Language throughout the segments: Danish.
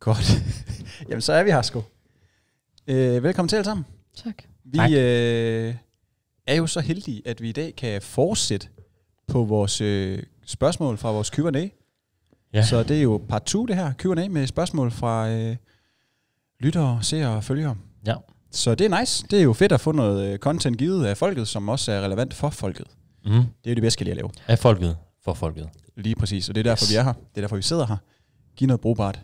Godt. Jamen, så er vi her sgu. Velkommen til alle sammen. Tak. Vi er jo så heldige, at vi i dag kan fortsætte på vores spørgsmål fra vores Q&A. Ja. Så det er jo part 2, det her Q&A med spørgsmål fra lyttere, seere og følgere. Ja. Så det er nice. Det er jo fedt at få noget content givet af folket, som også er relevant for folket. Det er jo det bedste, jeg lige at lave. Af folket, for folket. Lige præcis, og det er derfor, vi er her. Det er derfor, vi sidder her. Giv noget brugbart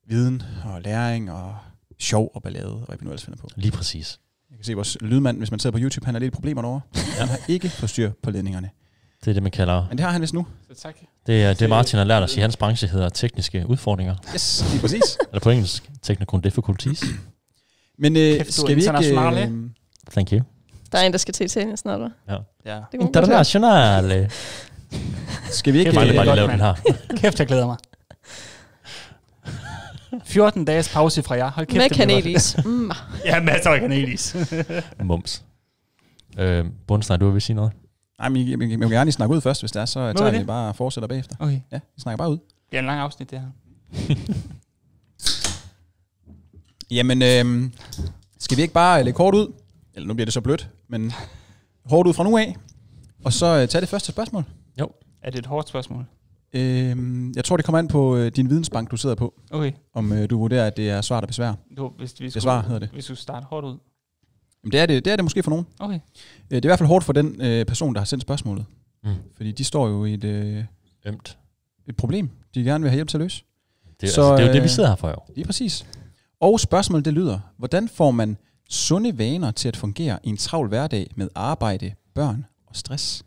viden og læring og sjov og ballade, og hvad vi nu ellers finder på. Lige præcis. Jeg kan se, vores lydmand, hvis man sidder på YouTube, han har lidt problemer derovre. Han har ikke fået styr på ledningerne. Det er det, man kalder... Men det har han vist nu. Så tak. Det Martin har lært os i hans branche hedder tekniske udfordringer. Yes, lige præcis. Eller på engelsk, technical difficulties. Men skal vi ikke... Thank you. Der er en, der skal til Italien snart, hva'? Ja. Internationale. Skal vi ikke... Bare lige lave den her. Kæft, jeg glæder mig. 14 dages pause fra jer. Hold kæft, med kanelis. Ja, masser af kanelis. Mums. Bundstein, du vil sige noget? Nej, men jeg vil gerne lige snakke ud først, hvis det er, så tager vi bare og fortsætter bagefter. Okay. Ja, vi snakker bare ud. Det er en lang afsnit, det her. Jamen, skal vi ikke bare lægge hårdt ud? Eller nu bliver det så blødt, men hårdt ud fra nu af. Og så tage det første spørgsmål. Jo. Er det et hårdt spørgsmål? Jeg tror, det kommer an på din vidensbank, du sidder på. Okay. Om du vurderer, at det er svært at besvære. Besvar hedder det. Hvis du starter hårdt ud. Jamen, det er det måske for nogen. Okay. Det er i hvert fald hårdt for den person, der har sendt spørgsmålet. Fordi de står jo i et problem, de gerne vil have hjælp til at løse. Det er jo det, vi sidder her for, jo. Lige præcis. Og spørgsmålet, det lyder: hvordan får man sunde vaner til at fungere i en travl hverdag med arbejde, børn og stress?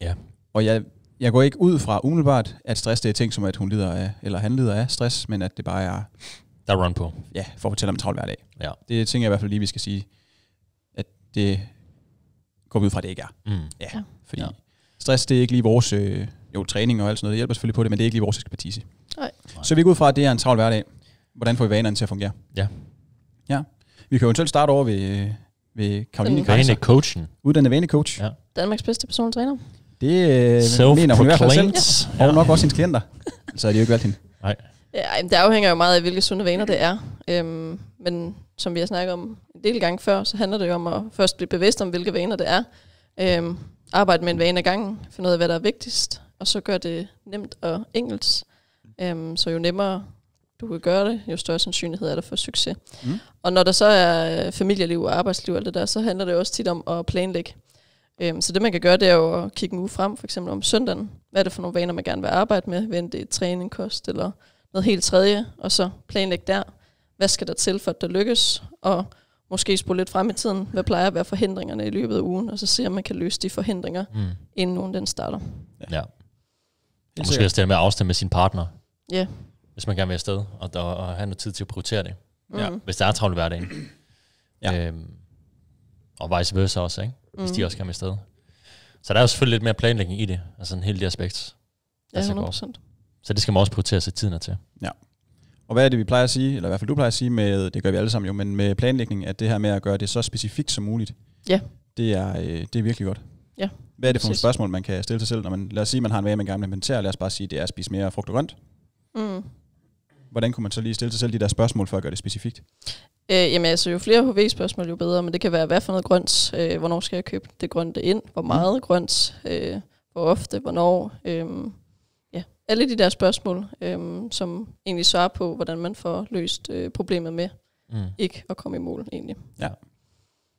Ja. Og jeg går ikke ud fra umiddelbart, at stress det er ting som, at hun lider af, eller han lider af stress, men at det bare er... Der er run på. Ja, for at fortælle om en travl hverdag. Ja. Det tænker jeg i hvert fald lige, vi skal sige, at det går vi ud fra, at det ikke er. Ja, fordi stress, det er ikke lige vores... træning og alt sådan noget, det hjælper selvfølgelig på det, men det er ikke lige vores ekspertise. Nej. Så vi går ud fra, at det er en travl hverdag. Hvordan får vi vanerne til at fungere? Ja. Vi kan jo eventuelt starte over ved Karoline Kaiser. Vanecoachen. Uddannet vanecoach. Ja. Danmarks bedste personlige træner. Det mener hun i hvert fald selv. Og nok også hendes klienter. Så er de jo ikke valgt hende. Nej. Ja, det afhænger jo meget af, hvilke sunde vaner det er. Men som vi har snakket om en del gange før, så handler det jo om at først blive bevidst om, hvilke vaner det er. Arbejde med en vane ad gangen. Finde ud af, hvad der er vigtigst. Og så gør det nemt og enkelt. Så jo nemmere du kan gøre det, jo større sandsynlighed er der for succes. Og når der så er familieliv og arbejdsliv og alt det der, så handler det også tit om at planlægge. Så det man kan gøre, det er jo at kigge en uge frem, for eksempel om søndagen. Hvad er det for nogle vaner, man gerne vil arbejde med? Hvad det er træning, kost eller noget helt tredje? Og så planlægge der. Hvad skal der til for, at det lykkes? Og måske spole lidt frem i tiden. Hvad plejer at være forhindringerne i løbet af ugen? Og så se, om man kan løse de forhindringer, inden ugen den starter. Ja. Og måske også det med at afstemme med sin partner. Ja. Hvis man gerne vil afsted, og have noget tid til at prioritere det. Ja. Hvis der er travlt hverdagen. Ja. Og vice versa også, ikke? Hvis de også kan med sted. Så der er jo selvfølgelig lidt mere planlægning i det, altså en hel del aspekt. Ja, 100%. Så det skal man også prioritere sig tiden til. Ja. Og hvad er det, vi plejer at sige, eller i hvert fald du plejer at sige med, det gør vi alle sammen jo, men med planlægning, at det her med at gøre det så specifikt som muligt, det er virkelig godt. Ja. Hvad er det for nogle spørgsmål, man kan stille sig selv, når man, lad os sige, man har en vane, man gerne vil implementere, lad os bare sige, det er at spise mere frugt og grønt. Hvordan kunne man så lige stille sig selv de der spørgsmål, for at gøre det specifikt? Jamen altså, jo flere HV-spørgsmål, jo bedre, men det kan være, hvad for noget grønt, hvornår skal jeg købe det grønte ind, hvor meget grønt, hvor ofte, hvornår, alle de der spørgsmål, som egentlig svarer på, hvordan man får løst problemet med ikke at komme i mål egentlig. Ja,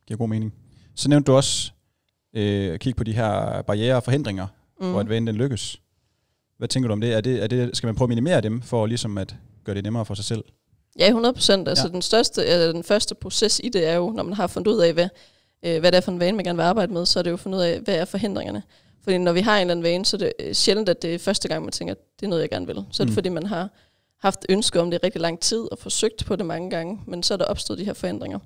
giver god mening. Så nævnte du også at kigge på de her barrierer og forhindringer, for at vanen den lykkes. Hvad tænker du om det? Er det? Skal man prøve at minimere dem, for ligesom at gøre det nemmere for sig selv? Ja, 100%. Altså den første proces i det er jo, når man har fundet ud af, hvad det er for en vane, man gerne vil arbejde med, så er det jo fundet ud af, hvad er forhindringerne. Fordi når vi har en eller anden vane, så er det sjældent, at det er første gang, man tænker, at det er noget, jeg gerne vil. Så er det fordi, man har haft ønske om det i rigtig lang tid, og forsøgt på det mange gange, men så er der opstået de her forhindringer.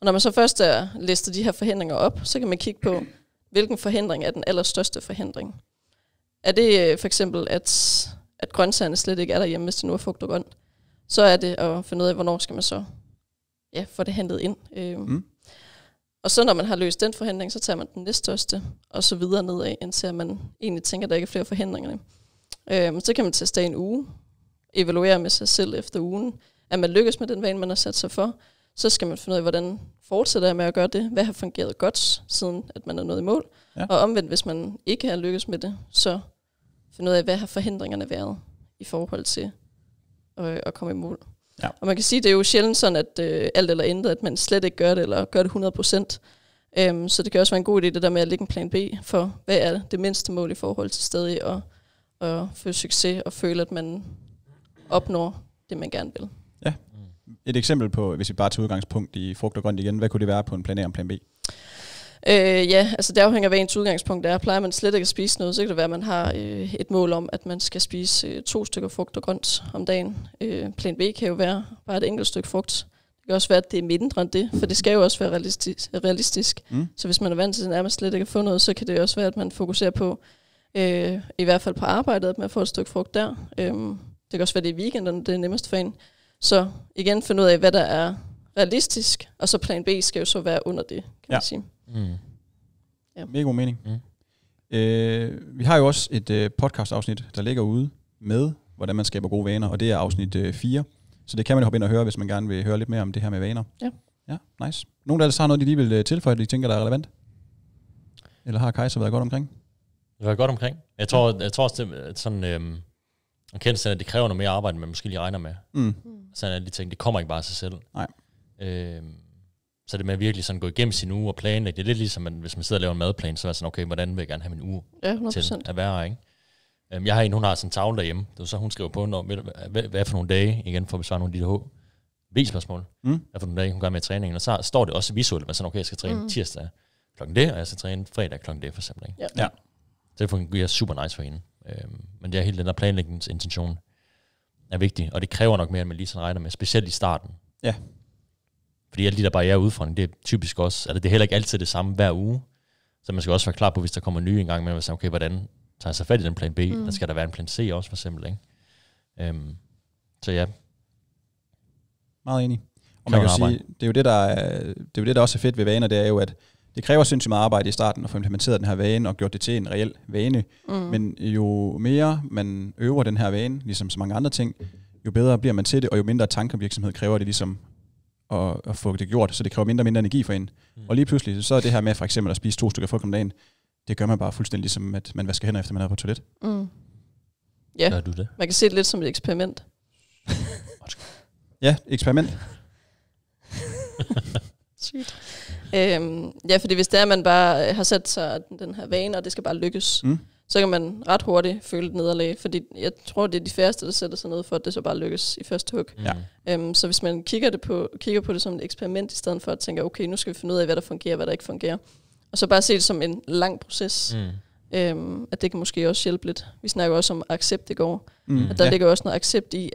Og når man så først er listet de her forhindringer op, så kan man kigge på, hvilken forhindring er den allerstørste forhindring. Er det for eksempel, at grøntsagerne slet ikke er derhjemme, hvis det nu er frugt og grønt, så er det at finde ud af, hvornår skal man så få det hentet ind. Og så når man har løst den forhindring, så tager man den næststørste, og så videre nedad, indtil man egentlig tænker, at der ikke er flere forhindringer. Så kan man teste af en uge, evaluere med sig selv efter ugen, at man lykkes med den vane, man har sat sig for. Så skal man finde ud af, hvordan fortsætter jeg med at gøre det? Hvad har fungeret godt, siden at man er nået i mål? Ja. Og omvendt, hvis man ikke har lykkes med det, så finde ud af, hvad har forhindringerne været i forhold til at komme i mål. Ja. Og man kan sige, det er jo sjældent sådan, at alt eller intet, at man slet ikke gør det, eller gør det 100%. Så det kan også være en god idé, det der med at lægge en plan B, for hvad er det mindste mål i forhold til stadig at føle succes, og føle, at man opnår det, man gerne vil. Ja. Et eksempel på, hvis vi bare tager udgangspunkt i frugt og grønt igen, hvad kunne det være på en plan A og en plan B? Ja, altså det afhænger af, hvad ens udgangspunkt er. Plejer man slet ikke at spise noget, så kan det være, at man har et mål om, at man skal spise 2 stykker frugt og grønt om dagen. Plan B kan jo være bare et enkelt stykke frugt. Det kan også være, at det er mindre end det, for det skal jo også være realistisk. Så hvis man er vant til nærmest slet ikke at få noget, så kan det også være, at man fokuserer på, i hvert fald på arbejdet, at man får et stykke frugt der. Det kan også være, det i weekenderne, det er nemmest for en. Så igen finde ud af, hvad der er realistisk, og så plan B skal jo så være under det, kan man sige. Ja. Mega god mening. Vi har jo også et podcast-afsnit, der ligger ude med, hvordan man skaber gode vaner, og det er afsnit 4. Så det kan man hoppe ind og høre, hvis man gerne vil høre lidt mere om det her med vaner. Ja, nice. Nogle af jer har noget, de lige vil tilføje, de tænker, der er relevant? Eller har Kajsa været godt omkring? Det var godt omkring. Jeg tror også, det er sådan en kendelse, at det kræver noget mere arbejde, end man måske lige regner med. Sådan alle de ting, det kommer ikke bare af sig selv. Nej. Så det med at virkelig sådan gå igennem sin uge og planlægge. Det er lidt ligesom, hvis man sidder og laver en madplan, så er det sådan, okay, hvordan vil jeg gerne have min uge til at være, ikke? Jeg har en, hun har sådan en tavle derhjemme, det er så hun skriver på, hvad for nogle dage, igen for at besvare nogle af de her V-spørgsmål, hvad for nogle dage hun gør med træningen, og så står det også visuelt, at sådan, okay, jeg skal træne tirsdag klokken det, og jeg skal træne fredag klokken det, for eksempel. Ikke? Ja. Det fungerer super nice for hende. Men det er hele den der planlægningsintention er vigtig, og det kræver nok mere, end man lige sådan regner med, specielt i starten. Ja. Fordi alle de der barrierer udfordring, det er typisk også, altså det er heller ikke altid det samme hver uge, så man skal også være klar på, hvis der kommer nye en gang med, at sige, okay, hvordan tager jeg så fat i den plan B, der skal der være en plan C også, for eksempel, ikke? Så ja. Meget enig. Og man kan jo sige, det er jo det, der også er fedt ved vaner, det er jo, at det kræver sindssygt meget arbejde i starten at få implementeret den her vane og gjort det til en reel vane. Men jo mere man øver den her vane, ligesom så mange andre ting, jo bedre bliver man til det, og jo mindre tankevirksomhed kræver det ligesom at få det gjort, så det kræver mindre energi for en. Og lige pludselig, så er det her med for eksempel at spise 2 stykker frugt om dagen, det gør man bare fuldstændig som, at man vasker hænder, efter man er på toilet. Ja, gør du det? Man kan se det lidt som et eksperiment. Ja, eksperiment. Sygt. Ja, fordi hvis det er, at man bare har sat sig den her vane, og det skal bare lykkes, så kan man ret hurtigt føle et nederlag, fordi jeg tror, det er de færreste, der sætter sig ned for, at det så bare lykkes i første hug. Så hvis man kigger på det som et eksperiment, i stedet for at tænke, okay, nu skal vi finde ud af, hvad der fungerer, hvad der ikke fungerer, og så bare se det som en lang proces, at det kan måske også hjælpe lidt. Vi snakker også om accept i går, at der ligger også noget accept i,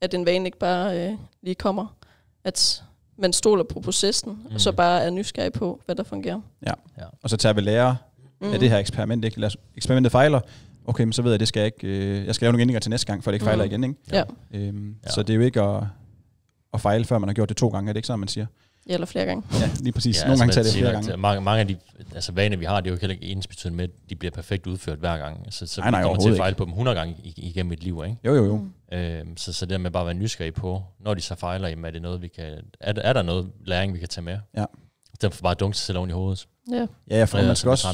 at en vane ikke bare lige kommer, at man stoler på processen, og så bare er nysgerrig på, hvad der fungerer. Ja. Og så tager vi lære af det her eksperiment. Ikke? Eksperimentet fejler, okay, men så ved jeg, at det skal jeg ikke, jeg skal lave nogle ændringer til næste gang, for det ikke fejler igen. Ikke? Ja. Så det er jo ikke at fejle, før man har gjort det 2 gange, er det ikke sådan, man siger? Ja, eller flere gange. Ja, lige præcis. Nogle gange tager det flere gange. Mange af de vaner, vi har, det er jo heller ikke ensbetydende med, at de bliver perfekt udført hver gang. Så nej, vi kommer til at fejle på dem 100 gange igennem et liv, ikke? Jo. Så det der med bare at være nysgerrig på, når de så fejler, jamen, er det noget, vi kan... Er der noget læring, vi kan tage med? Ja. Den får bare dunke sig selv oven i hovedet. Ja, for man skal også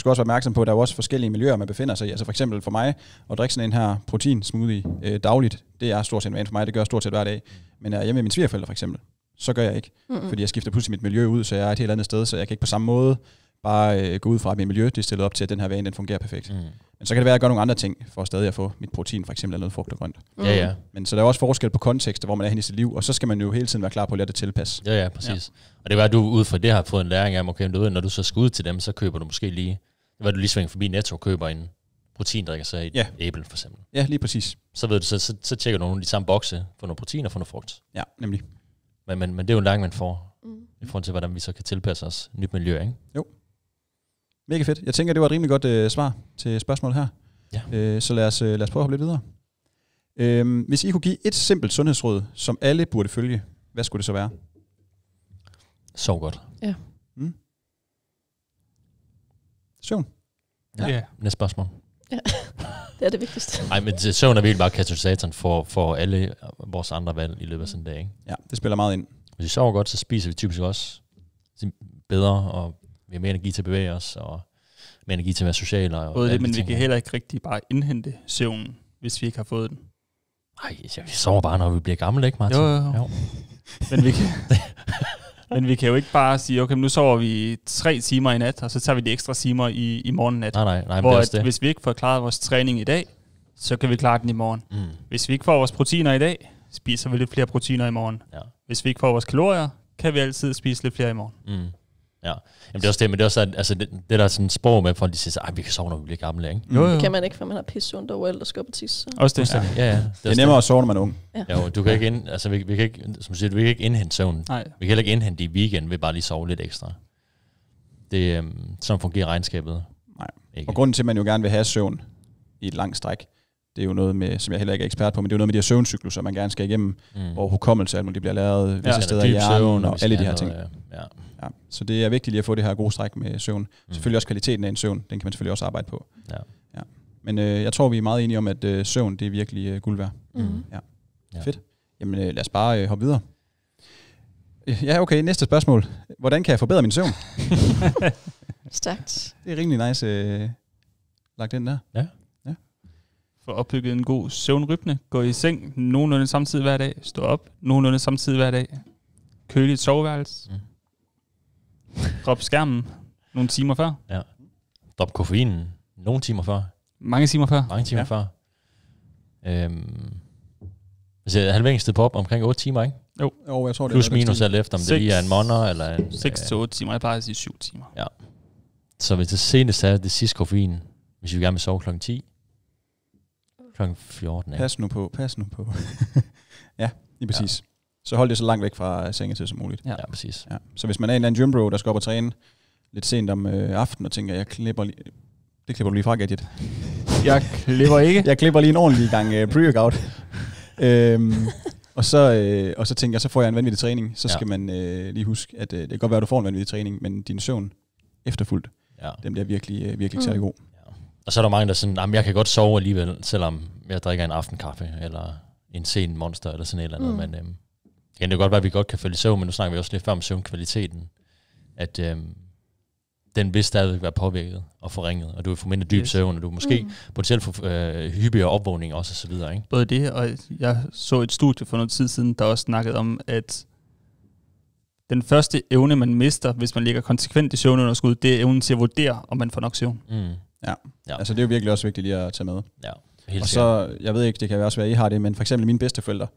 være opmærksom på, at der er også forskellige miljøer, man befinder sig i. Altså for eksempel for mig, at drikke sådan en her protein-smoothie dagligt, det er stort set en vane for mig, det gør jeg stort set hver dag. Men hjemme med mine svigerforældre for eksempel, så gør jeg ikke. Fordi jeg skifter pludselig mit miljø ud, så jeg er et helt andet sted, så jeg kan ikke på samme måde bare gå ud fra, at mit miljø det er stillet op til, at den her vane den fungerer perfekt. Men så kan det være, at jeg gør nogle andre ting, for stadig at få mit protein, for eksempel noget frugt og grønt. Ja. Men så der er også forskel på kontekster, hvor man er hen i sit liv, og så skal man jo hele tiden være klar på at lade det tilpasse. Ja, præcis. Ja. Og det var, at du ud fra det har fået en læring af, okay, når du så skal ud til dem, så køber du måske lige, det var, du lige svinger forbi Netto og køber en proteindrikker, så et æble for eksempel. Ja, lige præcis. Så ved du, så tjekker du nogle af de samme bokse for noget protein og for noget frugt. Ja, nemlig. Men det er jo en læring, man får, i forhold til, hvordan vi så kan tilpasse os nyt miljø, ikke? Jo. Mega fedt. Jeg tænker, det var et rimelig godt svar til spørgsmålet her. Ja. Så lad os prøve at hoppe lidt videre. Hvis I kunne give et simpelt sundhedsråd, som alle burde følge, hvad skulle det så være? Sov godt. Ja. Søvn? Ja. Næste spørgsmål. Ja, det er det vigtigste. Nej, men søvn er virkelig bare katalysatoren for alle vores andre valg i løbet af sådan en dag, ikke? Ja, det spiller meget ind. Hvis vi sover godt, så spiser vi typisk også bedre, og vi har mere energi til at bevæge os, og mere energi til at være sociale. Og både det, men vi kan heller ikke rigtig bare indhente søvnen, hvis vi ikke har fået den. Nej, vi sover bare, når vi bliver gamle, ikke, Martin? Jo. Men vi kan jo ikke bare sige, okay, nu sover vi 3 timer i nat, og så tager vi de ekstra timer i morgen nat. Nej, hvor det. Hvis vi ikke får klaret vores træning i dag, så kan vi klare den i morgen. Hvis vi ikke får vores proteiner i dag, spiser vi lidt flere proteiner i morgen. Ja. Hvis vi ikke får vores kalorier, kan vi altid spise lidt flere i morgen. Ja, jamen det er også det, men det er også, altså det der er sådan en sprog med, folk de siger, at vi kan sove, når vi bliver gamle, ikke? Jo. Det kan man ikke, for man har pisse ondt over alt og skal op og tisse. Også det. Ja. Det er nemmere at sove, når man er ung. Ja. Jo, du kan ikke vi kan ikke, som siger, vi kan ikke indhente søvn. Nej. Vi kan heller ikke indhente i weekend ved bare lige sove lidt ekstra. Det sådan fungerer regnskabet. Nej. Ikke. Og grunden til, at man jo gerne vil have søvn i et langt stræk, det er jo noget med, som jeg heller ikke er ekspert på, men det er jo noget med de her søvncykluser, man gerne skal igennem, hvor hukommelse, at de bliver lavet visse steder i hjernen, og alle de her ting. Ja. Så det er vigtigt lige at få det her gode stræk med søvn. Selvfølgelig også kvaliteten af en søvn, den kan man selvfølgelig også arbejde på. Ja. Men jeg tror, vi er meget enige om, at søvn, det er virkelig guld værd. Ja. Fedt. Jamen lad os bare hoppe videre. Ja, okay, næste spørgsmål. Hvordan kan jeg forbedre min søvn? Stærkt. Det er rimelig nice lagt ind der. Ja. For opbygget en god søvnrytme. Gå i seng nogenlunde samtidig hver dag. Stå op nogenlunde samtidig hver dag. Køle et soveværelse. Drop skærmen nogle timer før. Ja. Drop koffeinen nogle timer før. Mange timer før. Før. Altså halveringstid på op omkring 8 timer, ikke? Jo, jeg tror det. Plus minus alt efter, om det lige er en måneder eller en... 6 til 8 timer. Jeg plejer at sige 7 timer. Ja. Så hvis det seneste er det sidste koffein, hvis vi gerne vil sove klokken 10, klokken 14. Pas nu på. Ja, lige præcis. Ja. Så hold det så langt væk fra sengetid som muligt. Ja, præcis. Ja. Så hvis man er en eller anden gymbro, der skal op og træne lidt sent om aftenen, og tænker, det klipper du lige fra, Gadget. Jeg klipper ikke. Jeg klipper lige en ordentlig gang pre-workout. Og så tænker jeg, så får jeg en vanvittig træning. Så skal man lige huske, at det kan godt være, at du får en vanvittig træning, men din søvn efterfulgt, den bliver virkelig ikke særlig god. Ja. Og så er der mange, der sådan, jamen jeg kan godt sove alligevel, selvom jeg drikker en aftenkaffe, eller en sen monster, eller sådan et eller andet. Men det kan godt være, at vi godt kan falde i søvn, men nu snakker vi også lidt før om søvnkvaliteten. At den vil stadigvæk være påvirket og forringet, og du vil få mindre dyb søvn, og du måske potentielt få hyppigere opvågning også, og så videre, ikke? Både det, og jeg så et studie for noget tid siden, der også snakkede om, at den første evne, man mister, hvis man ligger konsekvent i søvnunderskud, det er evnen til at vurdere, om man får nok søvn. Ja, altså det er jo virkelig også vigtigt lige at tage med. Ja, helt og så, jeg ved ikke, det kan også være, at I har det, men for eksempel mine bedsteforældre,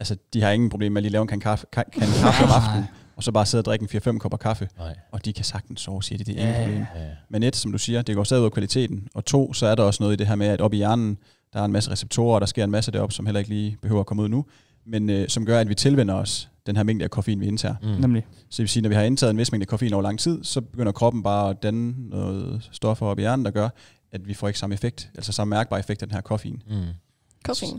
altså de har ingen problem med at lige lave en kaffe om aftenen, og så bare sidde og drikke 4-5 kopper kaffe. Nej. Og de kan sagtens sove, siger de, det er ingen problem. Ja. Men et, som du siger, det går stadig ud af kvaliteten. Og 2, så er der også noget i det her med, at op i hjernen, der er en masse receptorer, og der sker en masse deroppe, som heller ikke lige behøver at komme ud nu, men som gør, at vi tilvender os den her mængde af koffein, vi indtager. Nemlig. Så det vil sige, når vi har indtaget en vis mængde koffein over lang tid, så begynder kroppen bare at danne noget stoffer op i hjernen, der gør, at vi får ikke samme effekt, altså samme mærkbar effekt af den her koffein.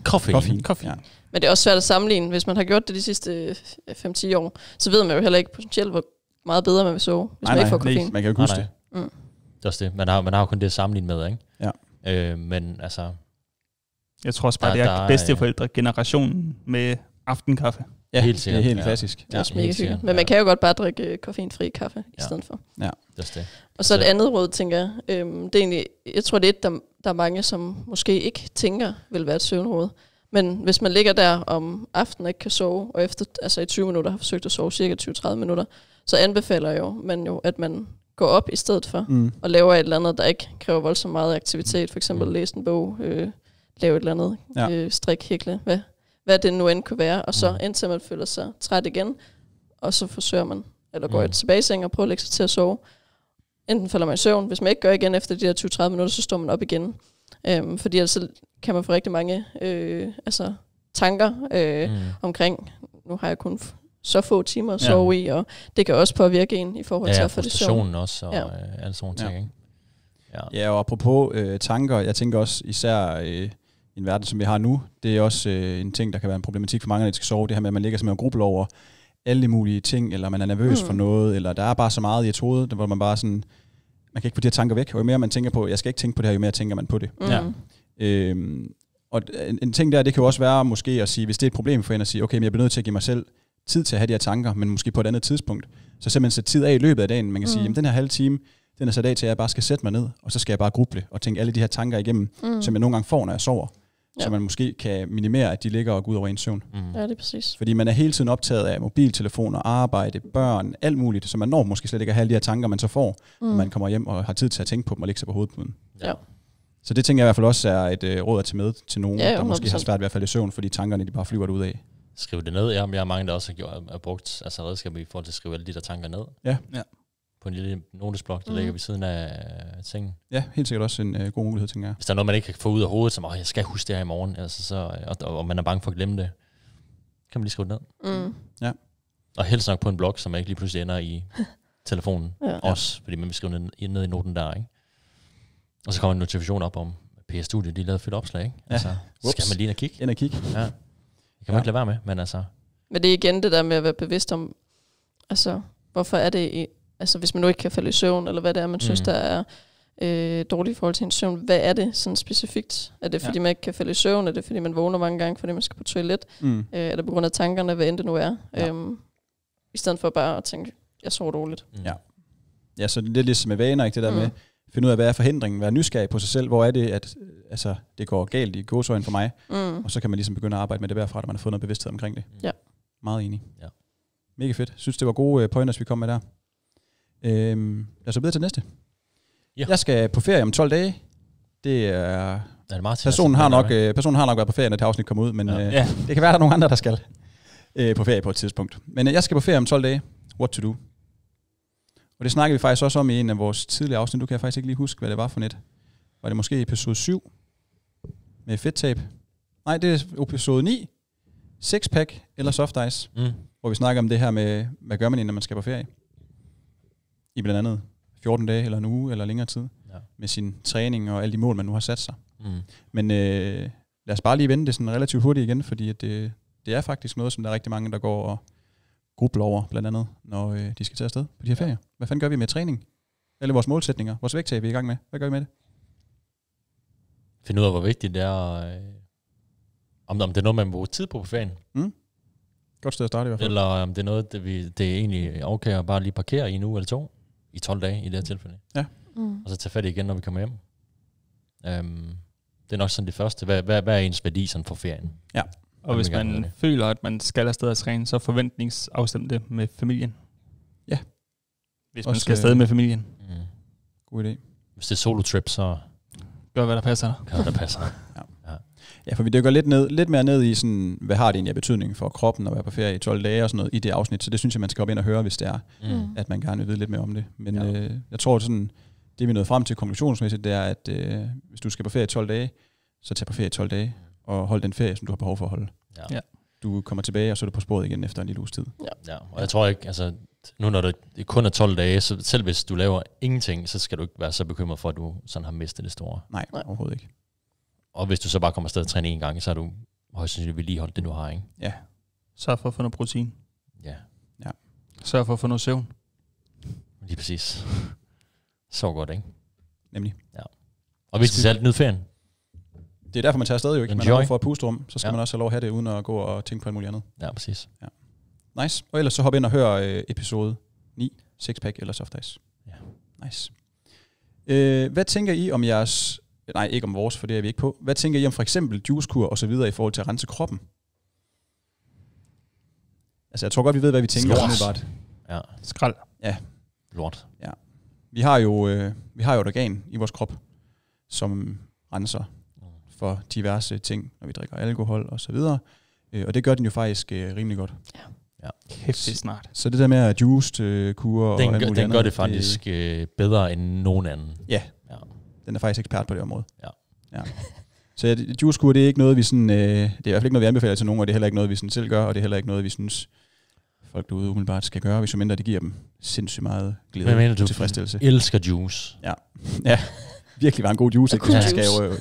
Koffein. Ja. Men det er også svært at sammenligne. Hvis man har gjort det de sidste 5-10 år, så ved man jo heller ikke potentielt, hvor meget bedre man vil sove, hvis man ikke får koffein. Man kan jo ikke huske det. Det er også det. Man har jo kun det at sammenligne med, ikke? Ja. Men altså... Jeg tror også bare, det er bedsteforældre-generationen med aftenkaffe. Ja, helt sikkert. Det er helt klassisk. Det er også mega hyggeligt. Men man kan jo godt bare drikke koffeinfri kaffe i stedet for. Ja, det er det. Og så et andet råd, tænker jeg. Det er egentlig, jeg tror, det er der er mange, som måske ikke tænker, vil være et søvnråd. Men hvis man ligger der om aftenen ikke kan sove, og efter i 20 minutter har forsøgt at sove cirka 20-30 minutter, så anbefaler man jo, at man går op i stedet for, og laver et eller andet, der ikke kræver voldsomt meget aktivitet. For eksempel læse en bog, lave et eller andet, strik, hækle, hvad det nu end kunne være, og så indtil man føler sig træt igen, og så forsøger man, eller går tilbage i seng og prøver at lægge sig til at sove. Enten falder man i søvn, hvis man ikke gør igen efter de der 20-30 minutter, så står man op igen. Fordi ellers kan man få rigtig mange tanker omkring, nu har jeg kun så få timer at sove i, og det kan også påvirke en i forhold til at få det søvn. Frustrationen også, og alle sådan ting, ikke? Ja, og apropos tanker, jeg tænker også især i en verden, som vi har nu, det er også en ting, der kan være en problematik for mange, når de skal sove, det her med, at man ligger simpelthen og grubler over alle mulige ting, eller man er nervøs for noget, eller der er bare så meget i et hoved, hvor man bare sådan, man kan ikke få de her tanker væk. Og jo mere man tænker på, jeg skal ikke tænke på det her, jo mere tænker man på det. Og en ting der, det kan jo også være måske at sige, hvis det er et problem for en at sige, okay, men jeg bliver nødt til at give mig selv tid til at have de her tanker, men måske på et andet tidspunkt. Så simpelthen sætte tid af i løbet af dagen. Man kan sige, jamen den her halve time, den er sat af til, at jeg bare skal sætte mig ned, og så skal jeg bare gruble og tænke alle de her tanker igennem, som jeg nogle gange får, når jeg sover. Så man måske kan minimere, at de ligger og går ud over ens søvn. Ja, det er præcis. Fordi man er hele tiden optaget af mobiltelefoner, arbejde, børn, alt muligt, så man når måske slet ikke at have alle de her tanker, man så får, når man kommer hjem og har tid til at tænke på dem og lægge sig på hovedpuden. Ja. Så det tænker jeg i hvert fald også er et råd at tage med til nogen, der måske 100%. har svært ved at falde i søvn, fordi tankerne de bare flyver ud af. Skriv det ned. Jeg har mange, der også har brugt altså redskaber i forhold til at skrive alle de der tanker ned. Ja. På en lille notesblok, der ligger ved siden af sengen. Ja, helt sikkert også en god mulighed, tænker jeg. Hvis der er noget, man ikke kan få ud af hovedet, som, jeg skal huske det her i morgen, altså, og man er bange for at glemme det, kan man lige skrive det ned. Ja. Og helst nok på en blog, så man ikke lige pludselig ender i telefonen også, fordi man vil skrive ned i noten der, ikke? Og så kommer en notifikation op om, PS Studio, de lavede fedt opslag, ikke? Ja. Altså, skal man lige ind og kigge? Ind og kigge. Ja. Det kan man ikke lade være med, men altså... Men det er igen det der med at være bevidst om, altså, hvorfor er det, altså hvis man nu ikke kan falde i søvn, eller hvad det er, man synes, der er dårligt i forhold til en søvn, hvad er det sådan specifikt? Er det fordi man ikke kan falde i søvn? Er det fordi man vågner mange gange, fordi man skal på toilet? Er det på grund af tankerne, hvad end det nu er? I stedet for bare at tænke, jeg sover dårligt. Ja, så det er lidt ligesom med vaner, ikke? Det der med finde ud af, hvad er forhindringen, være nysgerrig på sig selv, hvor er det, at altså, det går galt i gåseøjne for mig, og så kan man ligesom begynde at arbejde med det derfra, at man har fået noget bevidsthed omkring det. Ja. Meget enig. Ja. Mega fedt. Synes, det var gode pointers, vi kom med der. Lad os så videre til næste. Ja. Jeg skal på ferie om 12 dage. Det er... Personen har nok været på ferie, når det afsnit kommer ud, men det kan være, der er nogle andre, der skal på ferie på et tidspunkt. Men jeg skal på ferie om 12 dage. What to do? Og det snakkede vi faktisk også om i en af vores tidligere afsnit. Du kan jeg faktisk ikke lige huske, hvad det var for net. Var det måske episode 7 med fedttab? Nej, det er episode 9. Sixpack eller soft ice. Hvor vi snakker om det her med, hvad gør man, når man skal på ferie? I blandt andet 14 dage eller en uge eller længere tid. Med sin træning og alle de mål, man nu har sat sig. Men lad os bare lige vende det sådan relativt hurtigt igen, fordi at det er faktisk noget, som der er rigtig mange, der går og grubler over, blandt andet, når de skal tage afsted på de her ferier. Hvad fanden gør vi med træning? Eller vores målsætninger? Vores vægttab, vi er i gang med. Hvad gør vi med det? Find ud af, hvor vigtigt det er, om det er noget, man må bruge tid på ferien. Godt sted at starte i hvert fald. Eller om det er noget, det er egentlig okay at bare lige parkere i en uge eller 2, i 12 dage i det her tilfælde. Ja. Og så tage fat igen, når vi kommer hjem. Det er nok sådan det første. Hvad er ens værdi sådan for ferien? Ja. Og hvis man føler, at man skal afsted at træne, så forventningsafstem det med familien. Ja. Hvis man skal afsted med familien. God idé. Hvis det er solo-trip, så... Gør, hvad der passer. Gør, hvad der passer. Ja, for vi dykker lidt mere ned i, sådan, hvad har det egentlig af betydning for kroppen at være på ferie i 12 dage og sådan noget i det afsnit. Så det synes jeg, man skal op ind og høre, hvis det er, at man gerne vil vide lidt mere om det. Men jeg tror, sådan, det vi nåede frem til konklusionsmæssigt, det er, at hvis du skal på ferie i 12 dage, så tag på ferie i 12 dage og hold den ferie, som du har behov for at holde. Ja. Du kommer tilbage, og så er du på sporet igen efter en lille uges tid. Ja, og jeg tror ikke, altså nu når det kun er 12 dage, så selv hvis du laver ingenting, så skal du ikke være så bekymret for, at du sådan har mistet det store. Nej, overhovedet ikke. Og hvis du så bare kommer afsted og træner en gang, så er du højst sandsynligt vedligeholdt det, du har, ikke? Ja. Sørg for at få noget protein. Ja. Sørg for at få noget søvn. Lige præcis. Så godt, ikke? Nemlig. Ja. Og hvis det er alt nyd ferien. Det er derfor, man tager afsted jo ikke. Man har for et pusterum, så skal man også have lov at have det, uden at gå og tænke på alt muligt andet. Ja, præcis. Ja. Nice. Og ellers så hop ind og hør episode 9, Sixpack eller soft ice. Ja. Nice. Hvad tænker I om jeres... Nej, ikke om vores, for det er vi ikke på. Hvad tænker I om for eksempel juicekur og så videre i forhold til at rense kroppen? Altså, jeg tror godt, vi ved, hvad vi tænker. Lort. Ja. Skrald. Ja. Lort. Ja. Vi har jo et organ i vores krop, som renser for diverse ting, når vi drikker alkohol og så videre. Og det gør den jo faktisk rimelig godt. Ja. Hæftigt snart. Så det der med at juice kur og alt muligt andet. Den gør det faktisk bedre end nogen anden. Ja. Den er faktisk ekspert på det område. Ja. Så juicekur, det er ikke noget, vi sådan... det er i hvert fald ikke noget, vi anbefaler til nogen, og det er heller ikke noget, vi sådan selv gør, og det er heller ikke noget, vi synes, folk derude umiddelbart skal gøre, hvis jo mindre det giver dem sindssygt meget glæde og tilfredsstillelse. Elsker juice. Ja. Virkelig var en god juice.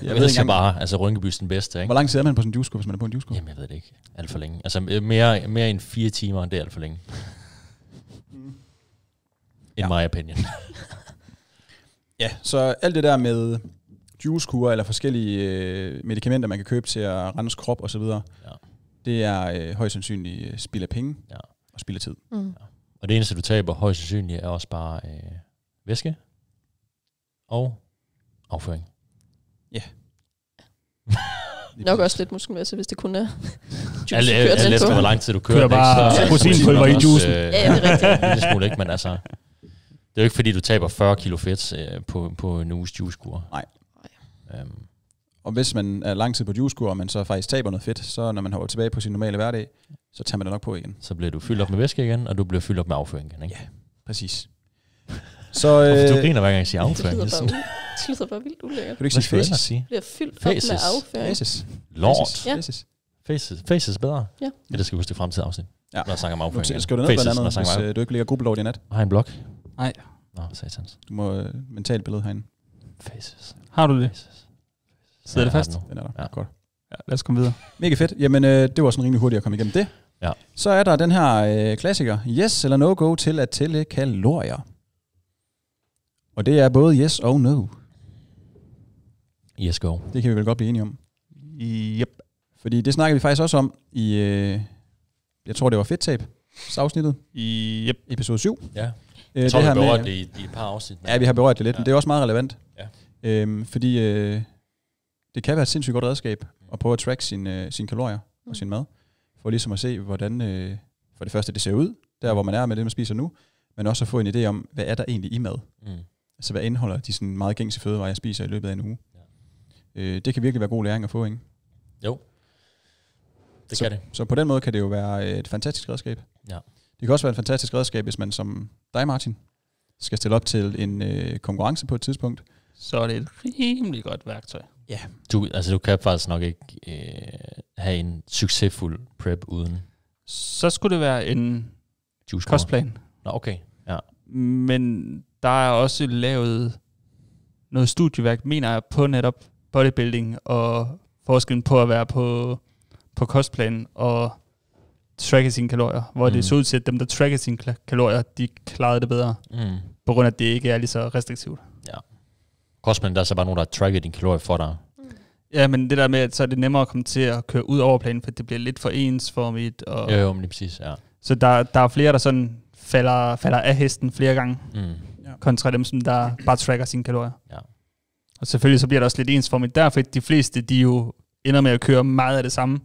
Jeg ved bare, altså Rynkebys den bedste, ikke? Hvor lang tid er man på sådan en juicekur, hvis man er på en juicekur? Jamen, jeg ved det ikke. Alt for længe. Altså mere end 4 timer, det er alt for længe. In my opinion. Ja, så alt det der med juicekurer eller forskellige medicamenter, man kan købe til at rense krop og så videre, det er højst sandsynligt spild af penge og spild af tid. Ja. Og det eneste, du taber højst sandsynligt, er også bare væske og afføring. Ja. Nok også lidt muskelmasse, hvis det kun er juice, Alt efter, hvor lang tid du kører. Bare proteinpulver i juicen. Ja, det er rigtigt. En lille smule, ikke? Men altså, det er jo ikke, fordi du taber 40 kilo fedt på en uges juicekur. Nej. Og hvis man er lang tid på juicekur, og man så faktisk taber noget fedt, så når man holder tilbage på sin normale hverdag, så tager man det nok på igen. Så bliver du fyldt op med væske igen, og du bliver fyldt op med afføring igen, ikke? Ja, præcis. Så, du griner hver gang jeg siger afføring. Det lyder bare vildt ulækkert. Kan du ikke sige faces? Bliver fyldt op med afføring. Faces. Lort. Ja. Faces er bedre. Ja. Det skal vi huske i fremtiden afsnit. Ja. Når jeg snakker om afføring. Skal du ned blandt andet, hvis du ikke ligger grubbelort i nat? Har jeg en blog? Nej. Nå, satans. Du må mentalt billede herinde. Faces. Har du det? Faces. Sidder det fast? Den er der. Ja. Godt. Ja, lad os komme videre. Mega fedt. Jamen, det var sådan rimelig hurtigt at komme igennem det. Ja. Så er der den her klassiker. Yes eller no go til at tælle kalorier. Og det er både yes og no. Yes, go. Det kan vi vel godt blive enige om. Yep. Fordi det snakker vi faktisk også om i, jeg tror det var fedttab, afsnittet. Yep. Episode 7. Ja. Jeg tror, vi har berørt det i et par afsnit. Ja, vi har berørt det lidt, ja. Men det er også meget relevant. Ja. Fordi det kan være et sindssygt godt redskab at prøve at track sine kalorier og sin mad. For ligesom at se, hvordan for det første det ser ud, der hvor man er med det, man spiser nu. Men også at få en idé om, hvad er der egentlig i mad. Altså hvad indeholder de sådan meget gængse fødevarer, jeg spiser i løbet af en uge. Ja. Det kan virkelig være god læring at få, ikke? Jo. Det kan det. Så på den måde kan det jo være et fantastisk redskab. Ja. Det kan også være et fantastisk redskab, hvis man som dig, Martin, skal stille op til en konkurrence på et tidspunkt. Så er det et rimelig godt værktøj. Ja. Du kan faktisk nok ikke have en succesfuld prep uden. Så skulle det være en kostplan. Nå, okay. Ja. Men der er også lavet noget studieværk, mener jeg, på netop bodybuilding og forskellen på at være på kostplan og tracke sine kalorier, hvor det så ud til, at dem, der tracker sine kalorier, de klarede det bedre, på grund af, at det ikke er lige så restriktivt. Ja. Kostplan, der er så bare nogen, der tracker dine kalorier for dig. Ja, men det der med, at så er det nemmere at komme til at køre ud over planen, for det bliver lidt for ensformigt. Og Jo, men lige præcis, ja. Så der er flere, der sådan falder af hesten flere gange, kontra dem, som der bare tracker sine kalorier. Ja. Og selvfølgelig så bliver det også lidt ensformigt derfor, at de fleste, de jo ender med at køre meget af det samme.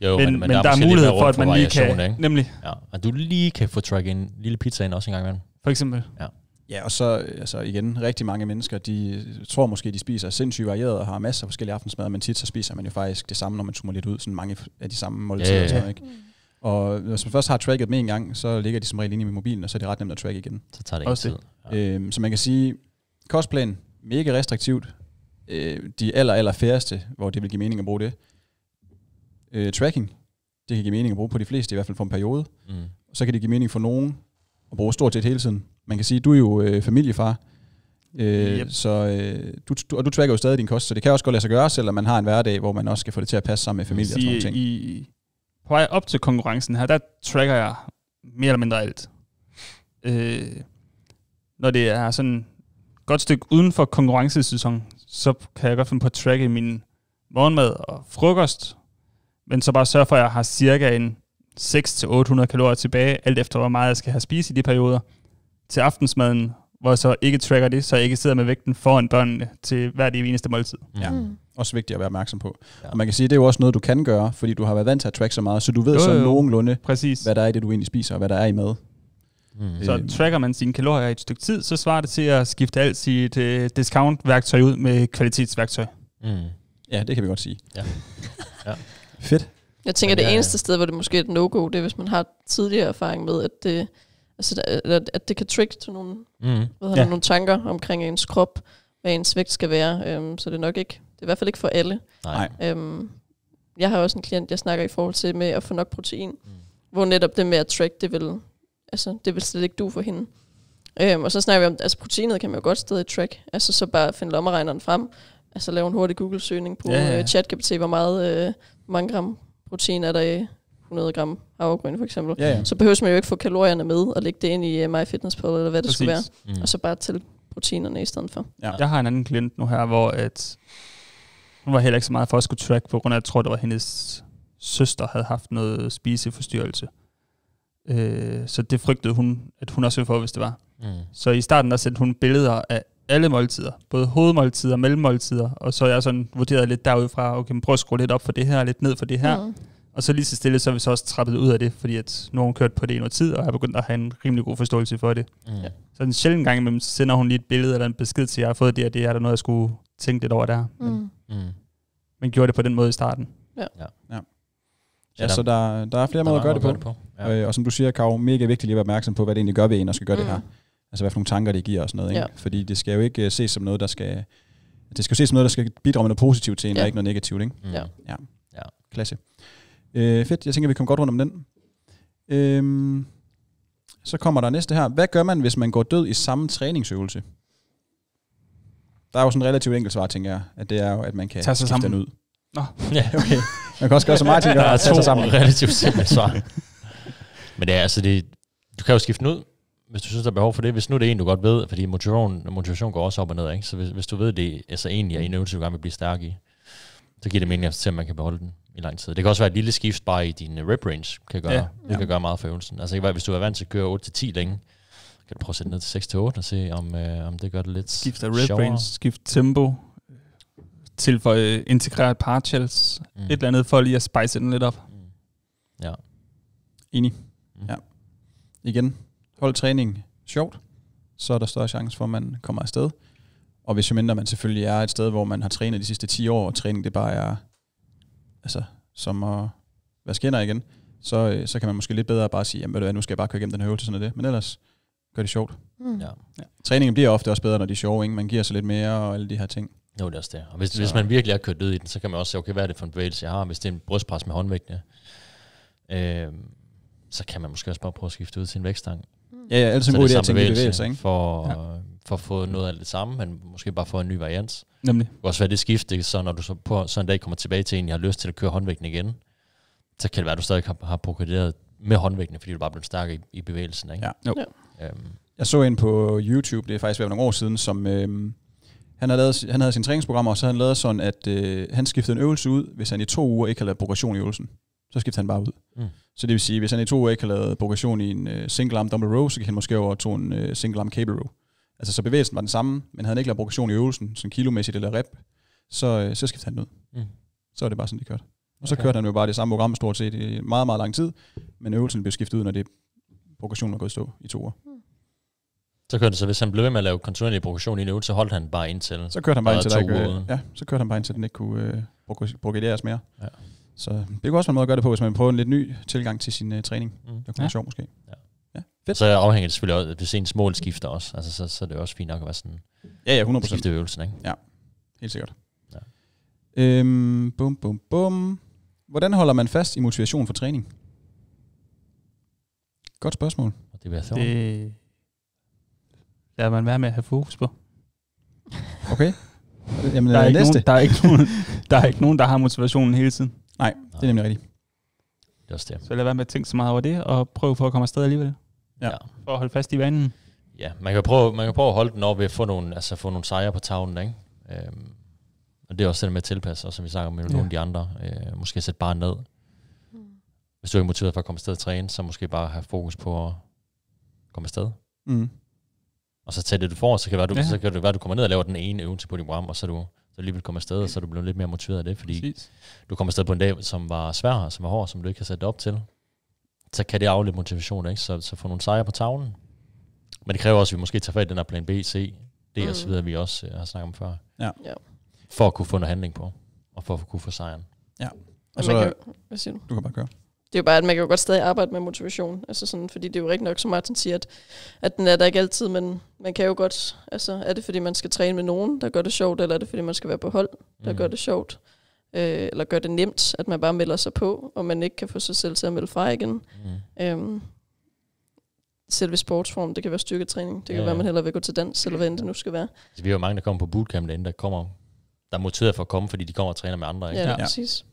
Jo, men der er mulighed for, at man lige kan, ikke? Nemlig. Ja, og du lige kan få track en lille pizza ind også en gang imellem. For eksempel. Ja. Ja, og så altså igen, rigtig mange mennesker, de tror måske, de spiser sindssygt varieret og har masser af forskellige aftensmad, men tit så spiser man jo faktisk det samme, når man zoomer lidt ud, sådan mange af de samme måltider og sådan noget, ikke? Og hvis man først har tracket med en gang, så ligger de som regel inde i mobilen, og så er det ret nemt at tracke igen. Så tager det ikke tid. Ja. Så man kan sige, kostplan, mega restriktivt. De aller færreste, hvor det vil give mening at bruge det. Tracking, det kan give mening at bruge på de fleste, i hvert fald for en periode. Så kan det give mening for nogen at bruge stort set hele tiden. Man kan sige, du er jo familiefar, så du tracker jo stadig din kost, så det kan også godt lade sig gøre, selvom man har en hverdag, hvor man også skal få det til at passe sammen med familie og sådan nogle ting. På vej op til konkurrencen her, der tracker jeg mere eller mindre alt. Når det er sådan et godt stykke uden for konkurrencesæson, så kan jeg godt finde på at tracke min morgenmad og frokost, men så bare sørge for, at jeg har cirka en 600-800 kalorier tilbage, alt efter hvor meget jeg skal have spist i de perioder, til aftensmaden, hvor jeg så ikke tracker det, så jeg ikke sidder med vægten foran børnene til hver det eneste måltid. Ja, også vigtigt at være opmærksom på. Ja. Og man kan sige, det er jo også noget, du kan gøre, fordi du har været vant til at track så meget, så du ved så nogenlunde, hvad der er i det, du egentlig spiser, og hvad der er i mad. Så tracker man sine kalorier i et stykke tid, så svarer det til at skifte alt sit discount-værktøj ud med kvalitetsværktøj. Ja, det kan vi godt sige. Ja. Fedt. Jeg tænker, det eneste sted, hvor det måske er et no-go, det er, hvis man har tidligere erfaring med, at det kan trick til nogle, nogle tanker omkring ens krop, hvad ens vægt skal være. Så det er nok ikke, det er i hvert fald ikke for alle. Nej. Jeg har også en klient, jeg snakker i forhold til med at få nok protein, hvor netop det med at track, det vil slet ikke du for hende. Og så snakker vi om, altså proteinet kan man jo godt stadig track, altså så bare finde lommeregneren frem, altså lave en hurtig Google-søgning på ChatGPT, hvor mange gram protein er der i 100 gram havregryn for eksempel. Så behøver man jo ikke få kalorierne med og lægge det ind i MyFitnessPal eller hvad det skulle være. Og så bare til proteinerne i stedet for. Ja. Jeg har en anden klient nu her, hvor hun var heller ikke så meget for at skulle track, på grund af, at jeg tror, det var hendes søster havde haft noget spiseforstyrrelse. Så det frygtede hun, at hun også ville få, hvis det var. Så i starten der sendte hun billeder af alle måltider, både hovedmåltider, mellemmåltider, og så jeg sådan vurderet lidt derudfra, okay, prøv at skrue lidt op for det her, lidt ned for det her. Og så lige så stille, så er vi så også trappet ud af det, fordi at nu har hun kørt på det i noget tid, og har begyndt at have en rimelig god forståelse for det. Så en sjældent gang imellem sender hun lige et billede eller en besked til, at jeg har fået det, og det er der noget, jeg skulle tænke lidt over der. Men gjorde det på den måde i starten. Ja, så der er flere måder at gøre det på. Ja. Og som du siger, Karo, mega vigtigt lige at være opmærksom på, hvad det egentlig gør ved en, og skal gøre det her. Altså hvad for nogle tanker det giver og sådan noget. Ikke? Ja. Fordi det skal jo ikke ses som noget, der skal... Det skal ses som noget, der skal bidrage med noget positivt til en, og ikke noget negativt. Ikke? Ja. Klasse. Fedt, jeg tænker, vi kommer godt rundt om den. Så kommer der næste her. Hvad gør man, hvis man går død i samme træningsøvelse? Der er jo sådan en relativt enkelt svar, tænker jeg. At det er jo, at man kan skifte den ud. Nå. Ja, okay. Man kan også gøre så meget, tænker jeg, at tage sig sammen. Relativt simpelt svar. Men det er altså det... Du kan jo skifte den ud, hvis du synes, der er behov for det. Hvis nu det er en, du godt ved, fordi motivation går også op og ned, ikke? Så hvis du ved, det altså egentlig er en øvelse, du gerne vil blive stærk i, så giver det mening til, at man kan beholde den i lang tid. Det kan også være et lille skift bare i din rep range, kan gøre meget for øvelsen. Altså ikke bare, hvis du er vant til at køre 8-10 længe, kan du prøve at sætte ned til 6-8 og se, om det gør det lidt skift af rep range, skift tempo, tilføje integreret partials, et eller andet for lige at spice den lidt op. Ja. Enig. Ja. Igen, hold træning sjovt, så er der større chance for, at man kommer afsted. Og hvis jo mindre man selvfølgelig er et sted, hvor man har trænet de sidste 10 år, og træning det bare er altså, som at være skinner igen, så kan man måske lidt bedre bare sige, jamen ved du hvad, nu skal jeg bare køre igennem den her øvelse, sådan det. Men ellers gør det sjovt. Ja. Træningen bliver ofte også bedre, når de er sjove, ikke? Man giver sig lidt mere og alle de her ting. Jo, det er også det. Og hvis man virkelig er kørt død i den, så kan man også se, okay, hvad er det for en bevægelse, jeg har? Hvis det er en brystpres med håndvægtene, så kan man måske også bare prøve at skifte ud til en vægtstang. Ja, altid en god idé at tænke bevægelse, ikke? For at få noget af det samme, men måske bare få en ny variant. Nemlig. Det kan også være det skifte, så når du så på sådan en dag kommer tilbage til en, jeg har lyst til at køre håndvægten igen, så kan det være, at du stadig har progrederet med håndvægtene, fordi du bare blevet stærkere i bevægelsen, ikke? Ja. Jeg så en på YouTube, det er faktisk været nogle år siden, som han havde sine træningsprogrammer, og så havde han lavet sådan, at han skiftede en øvelse ud, hvis han i 2 uger ikke havde lavet progression i øvelsen. Så skiftede han bare ud. Så det vil sige, hvis han i 2 uger ikke har lavet progression i en single arm dumbbell row, så kan han måske over to en single arm cable row. Altså så bevægelsen var den samme, men havde han ikke lavet progression i øvelsen, sådan kilomæssigt eller rep, så skiftede han ud. Så var det bare sådan, det kørte. Og så kørte han jo bare det samme program stort set i meget, meget lang tid, men øvelsen blev skiftet ud, når det progressionen var gået stå i 2 uger. Så kørte det så, hvis han blev ved med at lave kontinuerlig progression i en øvelse, så holdt han bare indtil. Så kørte han bare indtil den ikke kunne progrederes mere. Ja. Så det kunne også være en måde at gøre det på, hvis man prøver en lidt ny tilgang til sin træning. Det kunne være sjovt måske. Ja. Fedt. Så afhænger det selvfølgelig også, hvis ens mål skifter også. Altså, så er det også fint nok at være sådan... Ja, 100%. Skifte øvelsen, ikke? Ja, helt sikkert. Ja. Bum. Hvordan holder man fast i motivation for træning? Godt spørgsmål. Det lader man være med at have fokus på. Okay. Jamen, der er ikke nogen, der har motivationen hele tiden. Nej, det er nemlig rigtigt. Det er også det. Så lad være med at tænke så meget over det, og prøve på at komme afsted alligevel. Ja. For at holde fast i vanen. Ja, man kan prøve at holde den op ved at få nogle sejre på tavlen, ikke? Og det er også det med at tilpasse, og som vi snakker med nogle af de andre. Måske sætte bare ned. Hvis du er motiveret for at komme afsted og træne, så måske bare have fokus på at komme afsted. Og så tage det, du får, så kan det være, at du kommer ned og laver den ene øvelse på dit program, og så du alligevel kommer afsted, og så er du blevet lidt mere motiveret af det, fordi du kommer afsted på en dag, som var svær, som var hård, som du ikke har sat op til. Så kan det aflede motivation, ikke? Så få nogle sejre på tavlen. Men det kræver også, at vi måske tager fat i den her plan B, C, D og så videre, vi også har snakket om før. Ja. For at kunne få noget handling på, og for at kunne få sejren. Ja. Og så, hvad siger du? Du kan bare køre. Det er jo bare, at man kan jo godt stadig arbejde med motivation. Altså sådan, fordi det er jo rigtig nok, som Martin siger, at den er der ikke altid, men man kan jo godt... Altså, er det fordi, man skal træne med nogen, der gør det sjovt, eller er det fordi, man skal være på hold, der gør det sjovt? Eller gør det nemt, at man bare melder sig på, og man ikke kan få sig selv til at melde fra igen. Selve sportsform, det kan være styrketræning. Det kan være, at man hellere vil gå til dans, eller hvad end det nu skal være. Så vi har jo mange, der kommer på bootcamp derinde, der er motiveret for at komme, fordi de kommer og træner med andre. Ikke? Ja, præcis.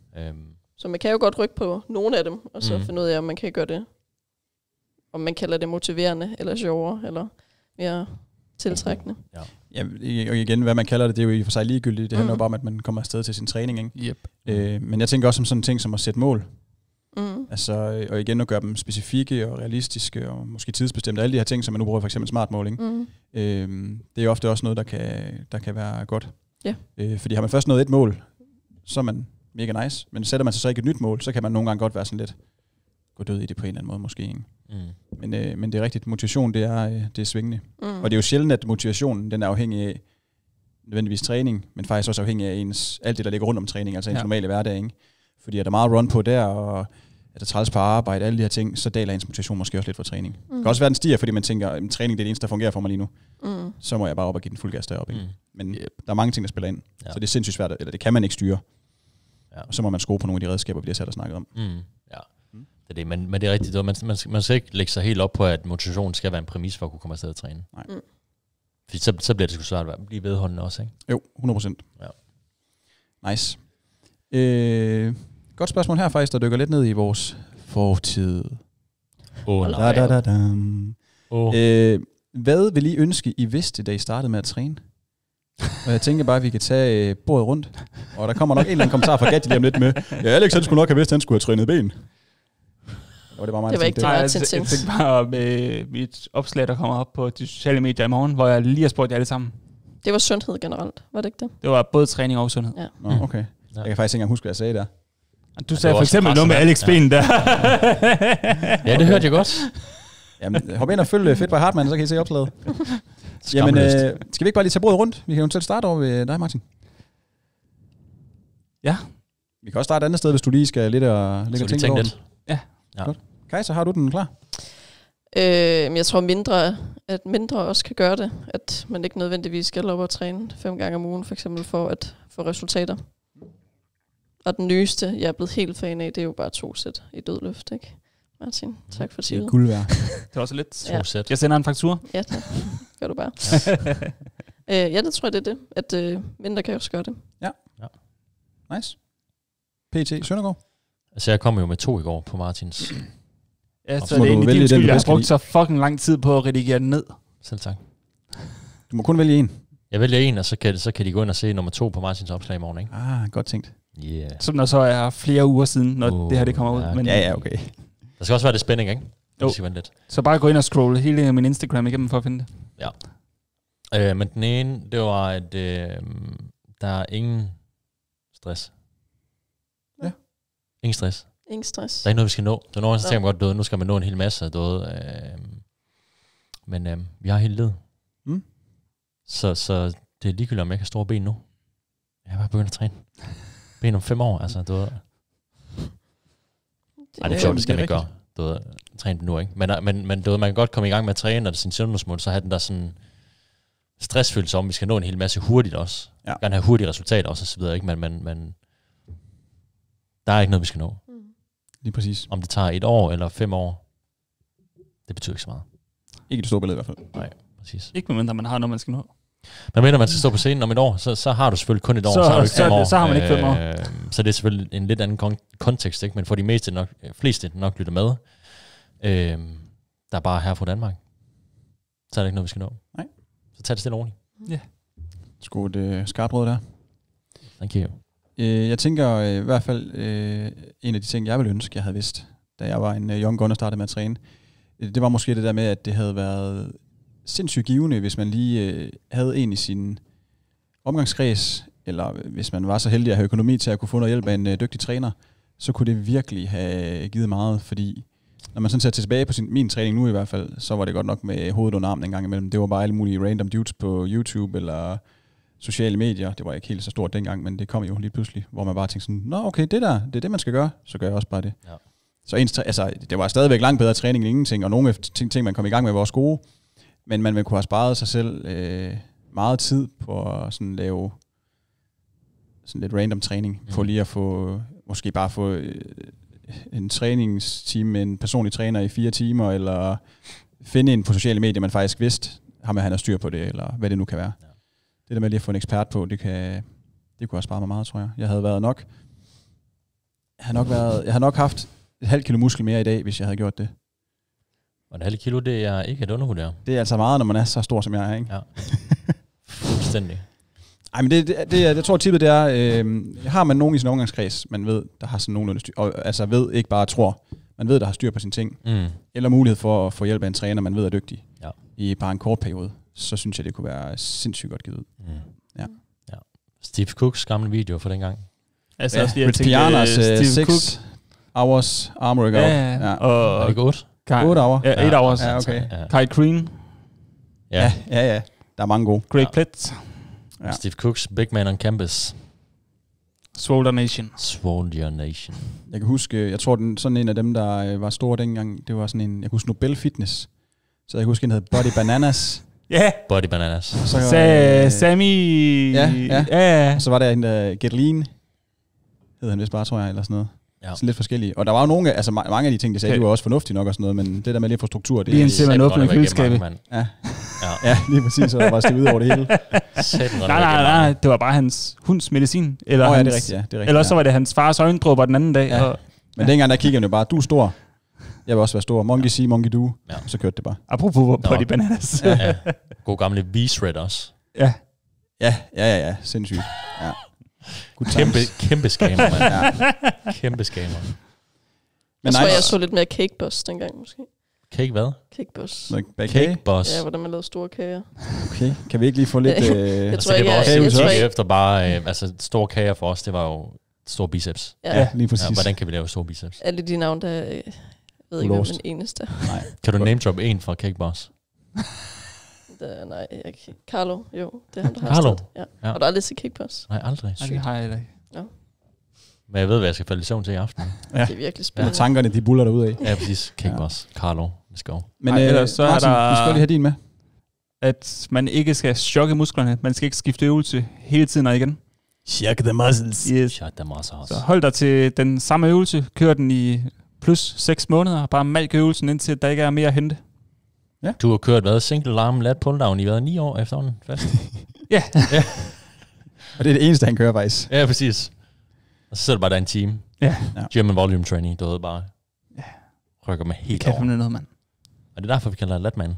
Så man kan jo godt rykke på nogle af dem, og så finde ud af, om man kan gøre det. Om man kalder det motiverende, eller sjovere, eller mere tiltrækkende. Ja, og igen, hvad man kalder det, det er jo i og for sig ligegyldigt. Det handler jo bare om, at man kommer afsted til sin træning, ikke? Yep. Men jeg tænker også om sådan en ting som at sætte mål. Altså, og igen at gøre dem specifikke og realistiske og måske tidsbestemte. Alle de her ting, som man nu bruger for eksempel smartmål, ikke? Det er jo ofte også noget, der kan være godt. Fordi har man først nået et mål, så er man mega nice. Men sætter man sig så ikke et nyt mål, så kan man nogle gange godt være sådan lidt gå død i det på en eller anden måde måske. Ikke? Men det er rigtigt. Motivation, det er svingende. Og det er jo sjældent, at motivationen den er afhængig af nødvendigvis træning, men faktisk også afhængig af alt det, der ligger rundt om træning, altså ens normale hverdag. Ikke? Fordi er der meget run på der, og er der træls på arbejde, alle de her ting, så daler ens motivation måske også lidt for træning. Det kan også være, den stiger, fordi man tænker, at træning det er det eneste, der fungerer for mig lige nu. Så må jeg bare op og give den fuld gas deroppe. Ikke? Men der er mange ting, der spiller ind. Så det er sindssygt svært, eller det kan man ikke styre. Og så må man skrue på nogle af de redskaber, vi har sat og snakket om. Det er det. Men det er rigtigt. Man skal ikke lægge sig helt op på, at motivation skal være en præmis for at kunne komme afsted og træne. Nej. Fordi så bliver det sgu svært at blive vedholdende også, ikke? Jo, 100%. Ja. Nice. Godt spørgsmål her faktisk, der dykker lidt ned i vores fortid. Hvad vil I ønske, I vidste, da I startede med at træne? Og jeg tænker bare, at vi kan tage bordet rundt. Og der kommer nok en eller anden kommentar fra Gatti lige om lidt med, ja, Alex han skulle nok have vidst, at han skulle have trænet ben. Og det var ikke det var jeg tænkte bare med mit opslag, der kommer op på de sociale medier i morgen, hvor jeg lige har spurgt jer alle sammen. Det var sundhed generelt, var det ikke det? Det var både træning og sundhed. Ja. Nå, okay. Jeg kan faktisk ikke engang huske, hvad jeg sagde der. Du sagde for eksempel noget med Alex Ben der. Ja, det hørte jeg godt. Jamen, hop ind og følg Fit by Hartmann, så kan I se opslaget. Jamen, skal vi ikke bare lige tage bordet rundt? Vi kan jo selv starte over ved dig, Martin. Ja. Vi kan også starte et andet sted, hvis du lige skal lidt og tænke over lidt. Ja. Godt. Kajsa, har du den klar? Jeg tror at mindre også kan gøre det. At man ikke nødvendigvis skal op og træne 5 gange om ugen, for eksempel for at få resultater. Og den nyeste, jeg er blevet helt fan af, det er jo bare 2 sæt i dødløft, ikke? Martin, tak for tidet. Det er guld værd. Det var også lidt 2 sæt. Jeg sender en faktur. Ja, tak. Gør du bare. Ja, det tror jeg, det er det. At mindre kan også gøre det. Ja. Nice. P.T. Søndergaard. Altså, jeg kom jo med 2 i går på Martins. Ja, så det er egentlig din skyld, jeg har brugt så fucking lang tid på at redigere den ned. Selv tak. Du må kun vælge en. Jeg vælger en, og så kan de gå ind og se nummer 2 på Martins opslag i morgen, ikke? Godt tænkt. Yeah. Som der så er flere uger siden, når det her det kommer ud. Men ja, okay. Der skal også være det spænding, ikke? Jo. Så bare gå ind og scrolle hele min Instagram igennem for at finde det. Ja. Men den ene, det var, at der er ingen stress. Ja. Ingen stress. Ingen stress. Der er ikke noget, vi skal nå. Så nogle gange tænker man godt, nu skal man nå en hel masse. Men vi har hele livet. Så det er ligegyldigt, om jeg kan store ben nu. Jeg har bare begyndt at træne. Ben om 5 år, altså. Ej, det er sjovt, det skal man ikke gøre. Træne nu, ikke? Men man kan godt komme i gang med at træne, og det er sin sundhedsmål, så har den der sådan stressfølelse om, vi skal nå en hel masse hurtigt også. Ja. Gerne have hurtige resultater også, og så videre, ikke? Men der er ikke noget, vi skal nå. Lige præcis. Om det tager 1 år eller 5 år, det betyder ikke så meget. Ikke det store billede i hvert fald. Nej, præcis. Ikke medmindre man har noget, man skal nå. Men mindre man skal stå på scenen om 1 år, så har du selvfølgelig kun 1 år, så har du ikke 5 år. Så har man ikke 5 år. Så det er selvfølgelig en lidt anden kontekst, ikke? Men for de fleste nok lytter med, der er bare her fra Danmark, så er det ikke noget, vi skal nå. Nej. Så tag det stille ordentligt. Ja. Sgu et skarpt råd der. Thank you. Jeg tænker i hvert fald, en af de ting, jeg ville ønske, jeg havde vidst, da jeg var en young gun og startede med at træne, det var måske det der med, at det havde været sindssygt givende, hvis man lige havde en i sin omgangskreds, eller hvis man var så heldig at have økonomi til at kunne få noget hjælp af en dygtig træner, så kunne det virkelig have givet meget, fordi når man sådan ser tilbage på min træning nu i hvert fald, så var det godt nok med hovedet under armen en gang imellem. Det var bare alle mulige random dudes på YouTube eller sociale medier. Det var ikke helt så stort dengang, men det kom jo lige pludselig, hvor man bare tænkte sådan, nå okay, det er det, man skal gøre, så gør jeg også bare det. Ja. Så det var stadigvæk langt bedre træning end ingenting, og nogle ting, man kom i gang med, var også gode, men man kunne have sparet sig selv meget tid på at sådan lave sådan lidt random træning, for lige at få, måske bare få en træningsteam med en personlig træner i 4 timer, eller finde en på sociale medier, man faktisk vidste, han har styr på det, eller hvad det nu kan være. Ja. Det der med lige at få en ekspert på, det kunne have sparet mig meget, tror jeg. Jeg har nok haft 0,5 kilo muskel mere i dag, hvis jeg havde gjort det. Og en halv kilo, det er ikke et undervurdere. Det er altså meget, når man er så stor, som jeg er, ikke? Ja. Fuldstændig. Ej, men jeg tror, tippet det er, har man nogen i sin omgangskreds, man ved, der har sådan nogenlunde styr, og altså ved, ikke bare tror, man ved, der har styr på sine ting, eller mulighed for at få hjælp af en træner, man ved er dygtig, i bare en kort periode, så synes jeg, det kunne være sindssygt godt givet ud. Ja. Steve Cooks gamle video for den gang. Altså, Rich Pianos 6 hours arm workout. Ja. Og er det 8? 8 hour. Ja, 8 hours. Ja, okay. Kai Green. Ja. Der er mange gode. Greg Plitt. Ja. Steve Cooks, Big Man on Campus. Swolder Nation. Swolder Nation. Jeg kan huske, jeg tror, sådan en af dem, der var store dengang, det var sådan en, jeg kan huske Nobel Fitness. Så jeg kan huske, en hed Body Bananas. Ja. Body Bananas. Sammy. Ja. Så var der en, der Get Lean. Hed han vist bare, tror jeg, eller sådan noget. Ja. Sådan lidt forskellige. Og der var jo nogle, altså mange af de ting, de sagde, de var også fornuftige nok og sådan noget, men det der med lige at få struktur, det lige en simpelthen åbne køleskabet. Ja, lige præcis, og der var stivet over det hele. Nej, det var bare hans hunds medicin. Eller ja, det er rigtigt, ja. Det er rigtigt, eller så var det hans fars øjendråber den anden dag. Ja. Men dengang, der kiggede han jo bare, du er stor. Jeg vil også være stor. Monkey see, monkey do. Ja. Så kørte det bare. Apropos Body Bananas. Ja. God gamle V-shred også. Ja. Sindssygt. Ja. Kæmpe scammer, mand. Ja. Kæmpe scammer. Jeg tror, jeg så lidt mere Cake Boss dengang, måske. Cake hvad? Cake Boss. Cake Boss. Ja, hvordan man lavede store kager. Okay, kan vi ikke lige få lidt... jeg tror ikke, jeg tror efter bare... altså, store kager for os, det var jo store biceps. Ja, lige præcis. Ja, hvordan kan vi lave store biceps? Alle de navne, der... Jeg ved ikke, hvem den eneste. Nej. Kan du name drop en fra Cake Boss? Nej, jeg kan... Carlo, jo. Det er ham, der har Carlo? Ja. Har du aldrig set Cake Boss? Nej, aldrig. Nej, det har jeg ikke. Ja. Men jeg ved, hvad jeg skal falde i søvn til i aften. Ja. Det er virkelig spændende. Ja, tankerne, de buller derud af. Ja, præcis. Cake Boss. Carlo. Let's go. Men ellers så Martin, er der... vi skal lige have din med. At man ikke skal chokke musklerne. Man skal ikke skifte øvelse hele tiden og igen. Shock the muscles. Yes. Shock the muscles. Så hold dig til den samme øvelse. Kør den i plus 6 måneder. Bare malk øvelsen, indtil der ikke er mere at hente. Ja. Du har kørt hvad? Single arm lat pull down i hvad? 9 år efterhånden fast? Ja. Og det er det eneste, han kører faktisk. Ja, præcis. Og så sidder du bare der en time. Ja. German volume training, du ved bare. Ja. Rykker med helt over. Det kan noget, mand. Og det er derfor, vi kalder det latman.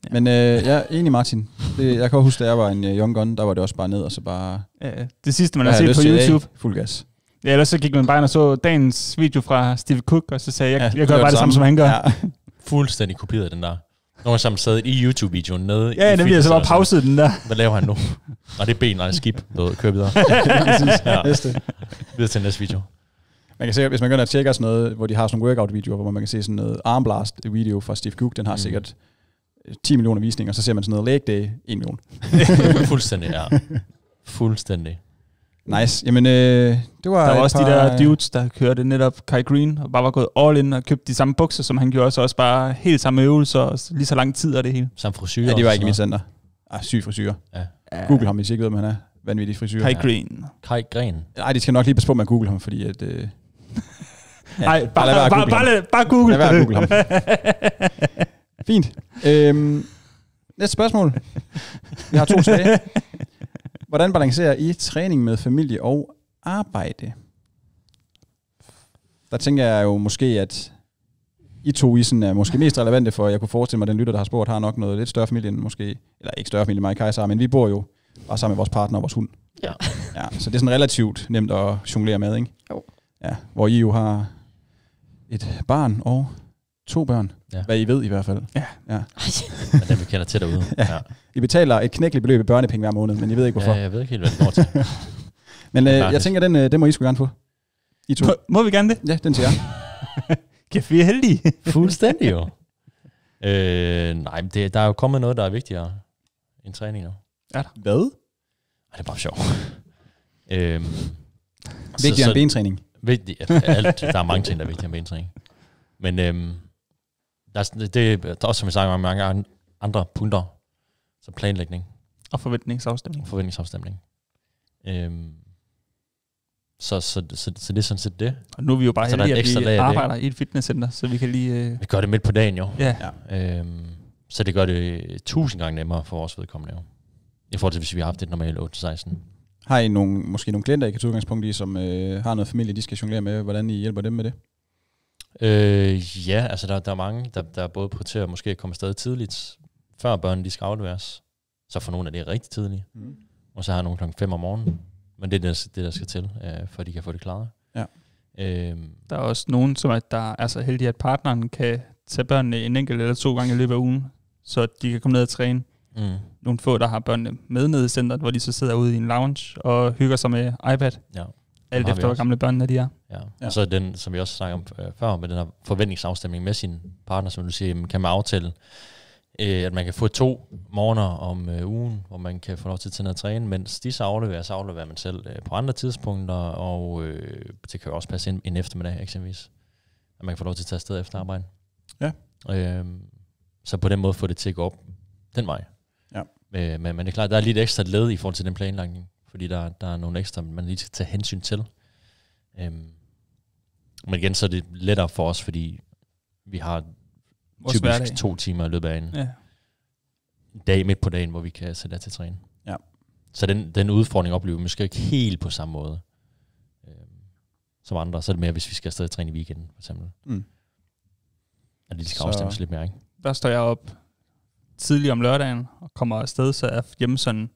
Ja. Men jeg er enig, Martin. Jeg kan huske, da jeg var en young gun, der var det også bare ned, og så bare... Ja, det sidste, man har set på YouTube. Fuld gas. Ja, ellers så gik man bare ind og så dagens video fra Steve Cook, og så sagde jeg gør bare det samme, som han gør. Ja. Fuldstændig kopieret den der. Nogle sammen sad i YouTube-videoen nede. Ja, nemlig, så bare pauset den der. Hvad laver han nu? Og det er ben, nej, skib. Kør videre. Ja. Næste. Videre til næste video. Man kan se, hvis man går ind og tjekker sådan noget, hvor de har sådan nogle workout-videoer, hvor man kan se sådan noget armblast-video fra Steve Cook, den har sikkert 10 millioner visninger, så ser man sådan noget leg day, 1 million. Fuldstændig, ja. Fuldstændig. Nice. Jamen, det var... Der var også de der dudes, der kørte netop Kai Green, og bare var gået all in og købte de samme bukser, som han gjorde, så også bare helt samme øvelser, og lige så lang tid og det hele. Samme frisyrer. Ja, det var ikke i mit center. Syg frisyrer. Ja. Google ham, hvis I ikke ved, om han er vanvittig frisyrer. Kai Green. Kai Green. Nej, de skal nok lige passe på med at google ham, fordi at... Nej, bare google. Lad være at google ham. Fint. Næste spørgsmål. Vi har 2 tilbage. Hvordan balancerer I træning med familie og arbejde? Der tænker jeg jo måske, at I 2 isen er måske mest relevante, for jeg kunne forestille mig, at den lytter, der har spurgt, har nok noget lidt større familie end måske, eller ikke større familie, mig og Kajsa, men vi bor jo bare sammen med vores partner og vores hund. Ja. Så det er sådan relativt nemt at jonglere med, ikke? Jo. Ja, hvor I jo har et barn og 2 børn. Ja. Hvad I ved i hvert fald. Ja. Men dem vi kender til derude. Ja. I betaler et knækkeligt beløb i børnepenge hver måned, men I ved ikke hvorfor. Ja, jeg ved ikke helt, hvad det går til. Men jeg tænker, den må I sgu gerne få. I 2. Må vi gerne det? Ja, den siger jeg. Kæft, vi er heldige. Fuldstændig jo. Nej, der er jo kommet noget, der er vigtigere end træning nu. Ja. Hvad? Det er bare sjovt. Vigtigere end bentræning? Der er mange ting, der er vigtigere end bentræning. Men det er også, som vi snakker om, mange andre punkter. Så planlægning. Og forventningsafstemning. Så det er sådan set det. Og nu er vi jo bare heldige, at vi arbejder i et fitnesscenter, så vi kan lige... Vi gør det midt på dagen jo. Ja. Så det gør det 1000 gange nemmere for vores vedkommende jo. I forhold til, hvis vi har haft et normalt 8-16. Har I måske nogle klienter, I kan tage udgangspunkt i, som har noget familie, de skal jonglere med? Hvordan I hjælper dem med det? Ja, altså der er mange, der både prioriterer måske at komme afsted tidligt, før børnene de skal afleveres. Så for nogle af det er rigtig tidligt. Og så har nogle klokken 5 om morgenen. Men det er det, der skal til, for at de kan få det klaret. Ja. Der er også nogen, som der er så heldige, at partneren kan tage børnene en enkelt eller 2 gange i løbet af ugen, så de kan komme ned og træne. Nogle få, der har børnene med nede i centret, hvor de så sidder ude i en lounge og hygger sig med iPad. Ja. Alt efter, hvor gamle børnene de er. Ja. Og så den, som vi også snakkede om før, med den her forventningsafstemning med sin partner, som du siger, kan man aftale, at man kan få 2 morgener om ugen, hvor man kan få lov til at tage ned og træne, mens de så afleverer man selv på andre tidspunkter, og det kan jo også passe ind en eftermiddag eksempelvis, at man kan få lov til at tage afsted efter arbejde. Ja. Så på den måde få det til at gå op den vej. Ja. Men det er klart, der er lidt ekstra led i forhold til den planlægning, fordi der er nogle ekstra, man lige skal tage hensyn til. Men igen, så er det lettere for os, fordi vi har typisk hverdag. 2 timer i løbet af en dag midt på dagen, hvor vi kan sætte af til træne. Ja. Så den udfordring oplever vi måske ikke helt på samme måde som andre. Så er det mere, hvis vi skal afsted træne i weekenden, for eksempel. At det skal afstemmes lidt mere, ikke? Der står jeg op tidligt om lørdagen og kommer afsted, så er hjemme sådan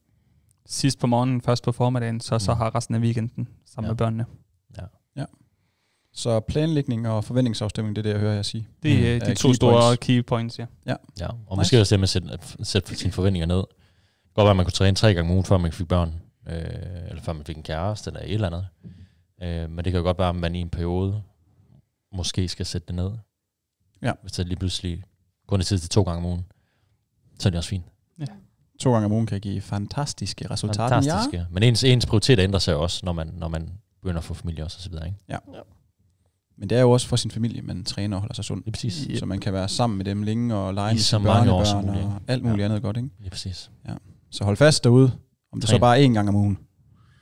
sidst på morgenen, først på formiddagen, så har resten af weekenden sammen med børnene. Ja. Så planlægning og forventningsafstemning, det er det, jeg hører jer sige. Det er de 2 store key points, ja. Og måske også det med at sætte sine forventninger ned. Det kan godt være, at man kunne træne 3 gange om ugen, før man fik børn, eller før man fik en kæreste, eller et eller andet. Men det kan jo godt være, at man i en periode måske skal sætte det ned. Ja. Hvis det lige pludselig kun er tid til 2 gange om ugen, så er det også fint. Ja. 2 gange om ugen kan give fantastiske resultater. Fantastiske. Ja. Men ens prioriteter ændrer sig også, når man begynder at få familie også, og så videre, ikke? Ja. Men det er jo også for sin familie, man træner og holder sig sund. Lige præcis. Så man kan være sammen med dem længe og lege med sine børnebørn og alt muligt andet godt, ikke? Lige præcis. Ja. Så hold fast derude, om det så bare 1 gang om ugen.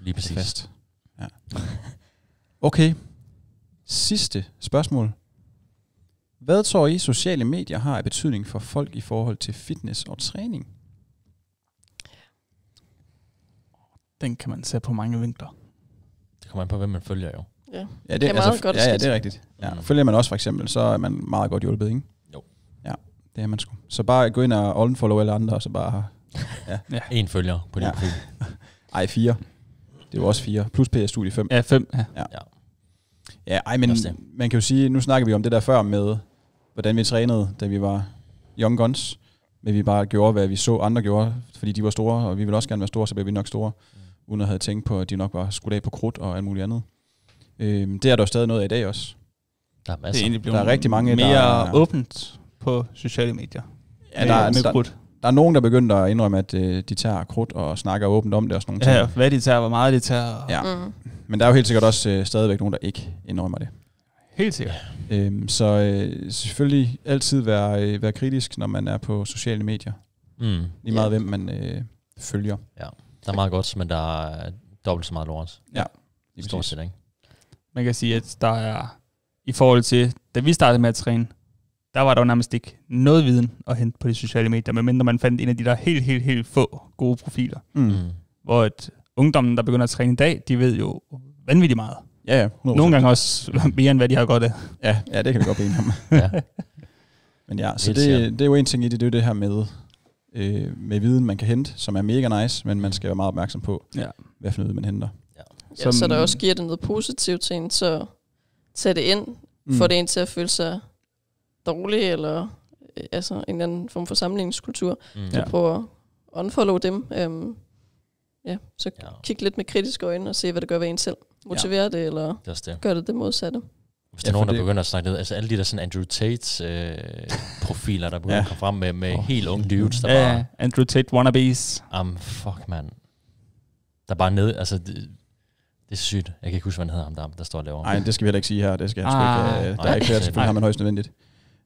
Lige præcis. Fast. Ja. Okay. Sidste spørgsmål. Hvad tror I, sociale medier har af betydning for folk i forhold til fitness og træning? Den kan man se på mange vinkler. Det kommer an på, hvem man følger jo. Ja, det er meget godt. Ja, det er rigtigt. Ja, følger man også for eksempel, så er man meget godt hjulpet, ikke? Jo. Ja, det er man sgu. Så bare gå ind og unfollow alle andre, og så bare... Ja. 1 følger på din profil. Ej, 4. Det er jo også 4. Plus PS-studie 5. Ja, 5. Ja, men man kan jo sige, nu snakker vi om det der før med, hvordan vi trænede, da vi var young guns. Men vi bare gjorde, hvad vi så andre gjorde, fordi de var store, og vi ville også gerne være store, så blev vi nok store, uden at have tænkt på, at de nok var skudt af på krudt og alt muligt andet. Det er der jo stadig noget af i dag også. Der er masser. Der er rigtig mange, mere åbent på sociale medier. Ja, der er nogen, der begynder at indrømme, at de tager krudt og snakker åbent om det og sådan nogle ting. Ja, hvad de tager, hvor meget de tager. Ja. Men der er jo helt sikkert også stadigvæk nogen, der ikke indrømmer det. Helt sikkert. Så selvfølgelig altid være kritisk, når man er på sociale medier. Lige meget hvem man følger. Ja, der er meget godt, men der er dobbelt så meget lort. Ja, stort set, ikke? Man kan sige, at der er, i forhold til, da vi startede med at træne, der var der jo nærmest ikke noget viden at hente på de sociale medier, medmindre man fandt en af de der helt få gode profiler. Hvor et ungdommen, der begynder at træne i dag, de ved jo vanvittigt meget. Ja, 100%. Nogle gange også mere, end hvad de har godt af. Ja, det kan vi godt blive enige om. Men ja, så det er jo en ting i det, det er jo det her med viden, man kan hente, som er mega nice, men man skal være meget opmærksom på, hvad for noget man henter. Ja, så der også giver det noget positivt til en, så tag det ind, få det ind til at føle sig dårlig, eller altså en eller anden form for sammenligningskultur. Så prøv at unfollow dem. Så kig lidt med kritiske øjne og se, hvad det gør ved en selv. Motiverer det, eller gør det modsatte. Hvis der er nogen, der begynder at snakke ned, altså alle de der sådan Andrew Tates profiler, der begynder at komme frem med helt unge dudes, der bare... Andrew Tate wannabes. Fuck, man. Der bare ned, altså... Det er sygt. Jeg kan ikke huske, hvad han hedder ham, der står derovre. Nej, det skal vi heller ikke sige her. Det skal jeg ikke. Der er ikke flere, selvfølgelig har man højst nødvendigt.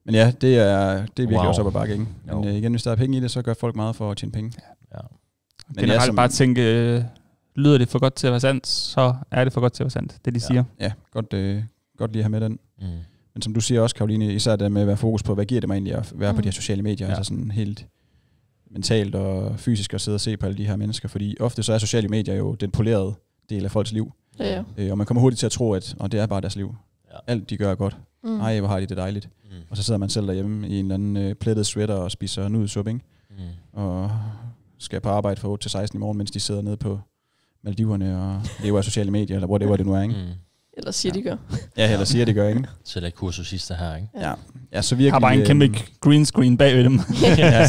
Men ja, det er virkelig også op ad bakke, ikke? Men igen, hvis der er penge i det, så gør folk meget for at tjene penge. Ja. Men generelt bare tænke, lyder det for godt til at være sandt, så er det for godt til at være sandt, det de siger. Ja, godt lige at have med den. Men som du siger også, Karoline, især det med at være fokus på, hvad giver det mig egentlig at være på de her sociale medier, altså sådan helt mentalt og fysisk at sidde og se på alle de her mennesker, fordi ofte så er sociale medier jo den polerede del af folks liv. Og man kommer hurtigt til at tro, at det er bare deres liv. Alt de gør er godt. Nej, hvor har de det dejligt. Og så sidder man selv derhjemme i en eller anden plettet sweater og spiser nudelsuppe, ikke? Og skal på arbejde fra 8 til 16 i morgen, mens de sidder nede på Maldiverne og lever af sociale medier, eller hvor det var det nu er, ikke? Eller siger, de gør. Ja, eller siger, de gør, ikke? Så det er kursusister her, ikke? Ja, så virkelig... Har bare en kæmpe green screen bag ved dem. Ja.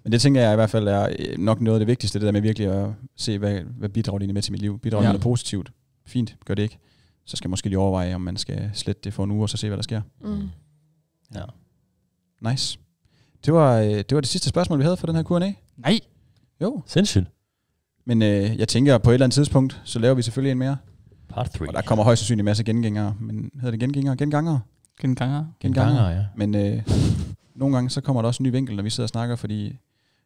Men det tænker jeg i hvert fald er nok noget af det vigtigste, det der med virkelig at se, hvad bidrager det egentlig med til mit liv. Bidrager det noget positivt? Fint, gør det ikke. Så skal jeg måske lige overveje, om man skal slette det for en uge, og så se, hvad der sker. Ja. Nice. Det var det sidste spørgsmål, vi havde for den her Q&A. Nej. Jo. Sindssygt. Men jeg tænker, på et eller andet tidspunkt, så laver vi selvfølgelig en mere. Part 3. Og der kommer højst sandsynligt en masse gengængere. Men hedder det gengangere? Gengangere, ja. Men nogle gange, så kommer der også en ny vinkel, når vi sidder og snakker, fordi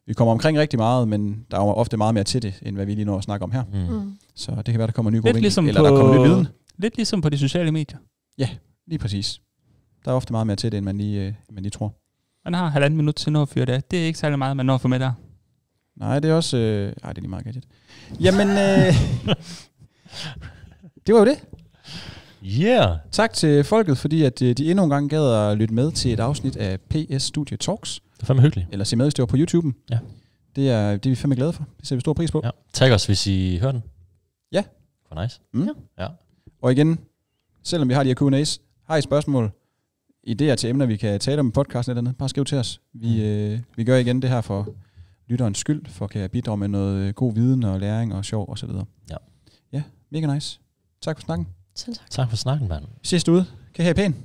vi kommer omkring rigtig meget, men der er jo ofte meget mere til det, end hvad vi lige når at snakke om her. Så det kan være, der kommer en ny god vinkel, ligesom eller der kommer ny viden. Lidt ligesom på de sociale medier. Ja, lige præcis. Der er ofte meget mere til det, end man lige tror. Man har 1,5 minut til noget at fyre det. Det er ikke særlig meget, man når for med der. Nej, det er også... det er lige meget gadget. Jamen, det var jo det. Yeah. Tak til folket, fordi at de endnu en gang gad at lytte med til et afsnit af PS Studio Talks. Det er fandme hyggeligt. Eller se med, hvis det var på YouTube'en. Ja. Det er vi fandme glade for. Det sætter vi stor pris på. Ja. Tag os, hvis I hører den. Ja. For nice. Ja. Og igen, selvom vi har de her Q&A's, har I spørgsmål, idéer til emner, vi kan tale om i podcasten eller andet, bare skriv til os. Vi gør igen det her for lytterens skyld, for kan bidrage med noget god viden og læring og sjov og så videre. Ja, mega nice. Tak for snakken. Selv tak. Tak for snakken, mand. Vi ses derude. Kan I have pæn?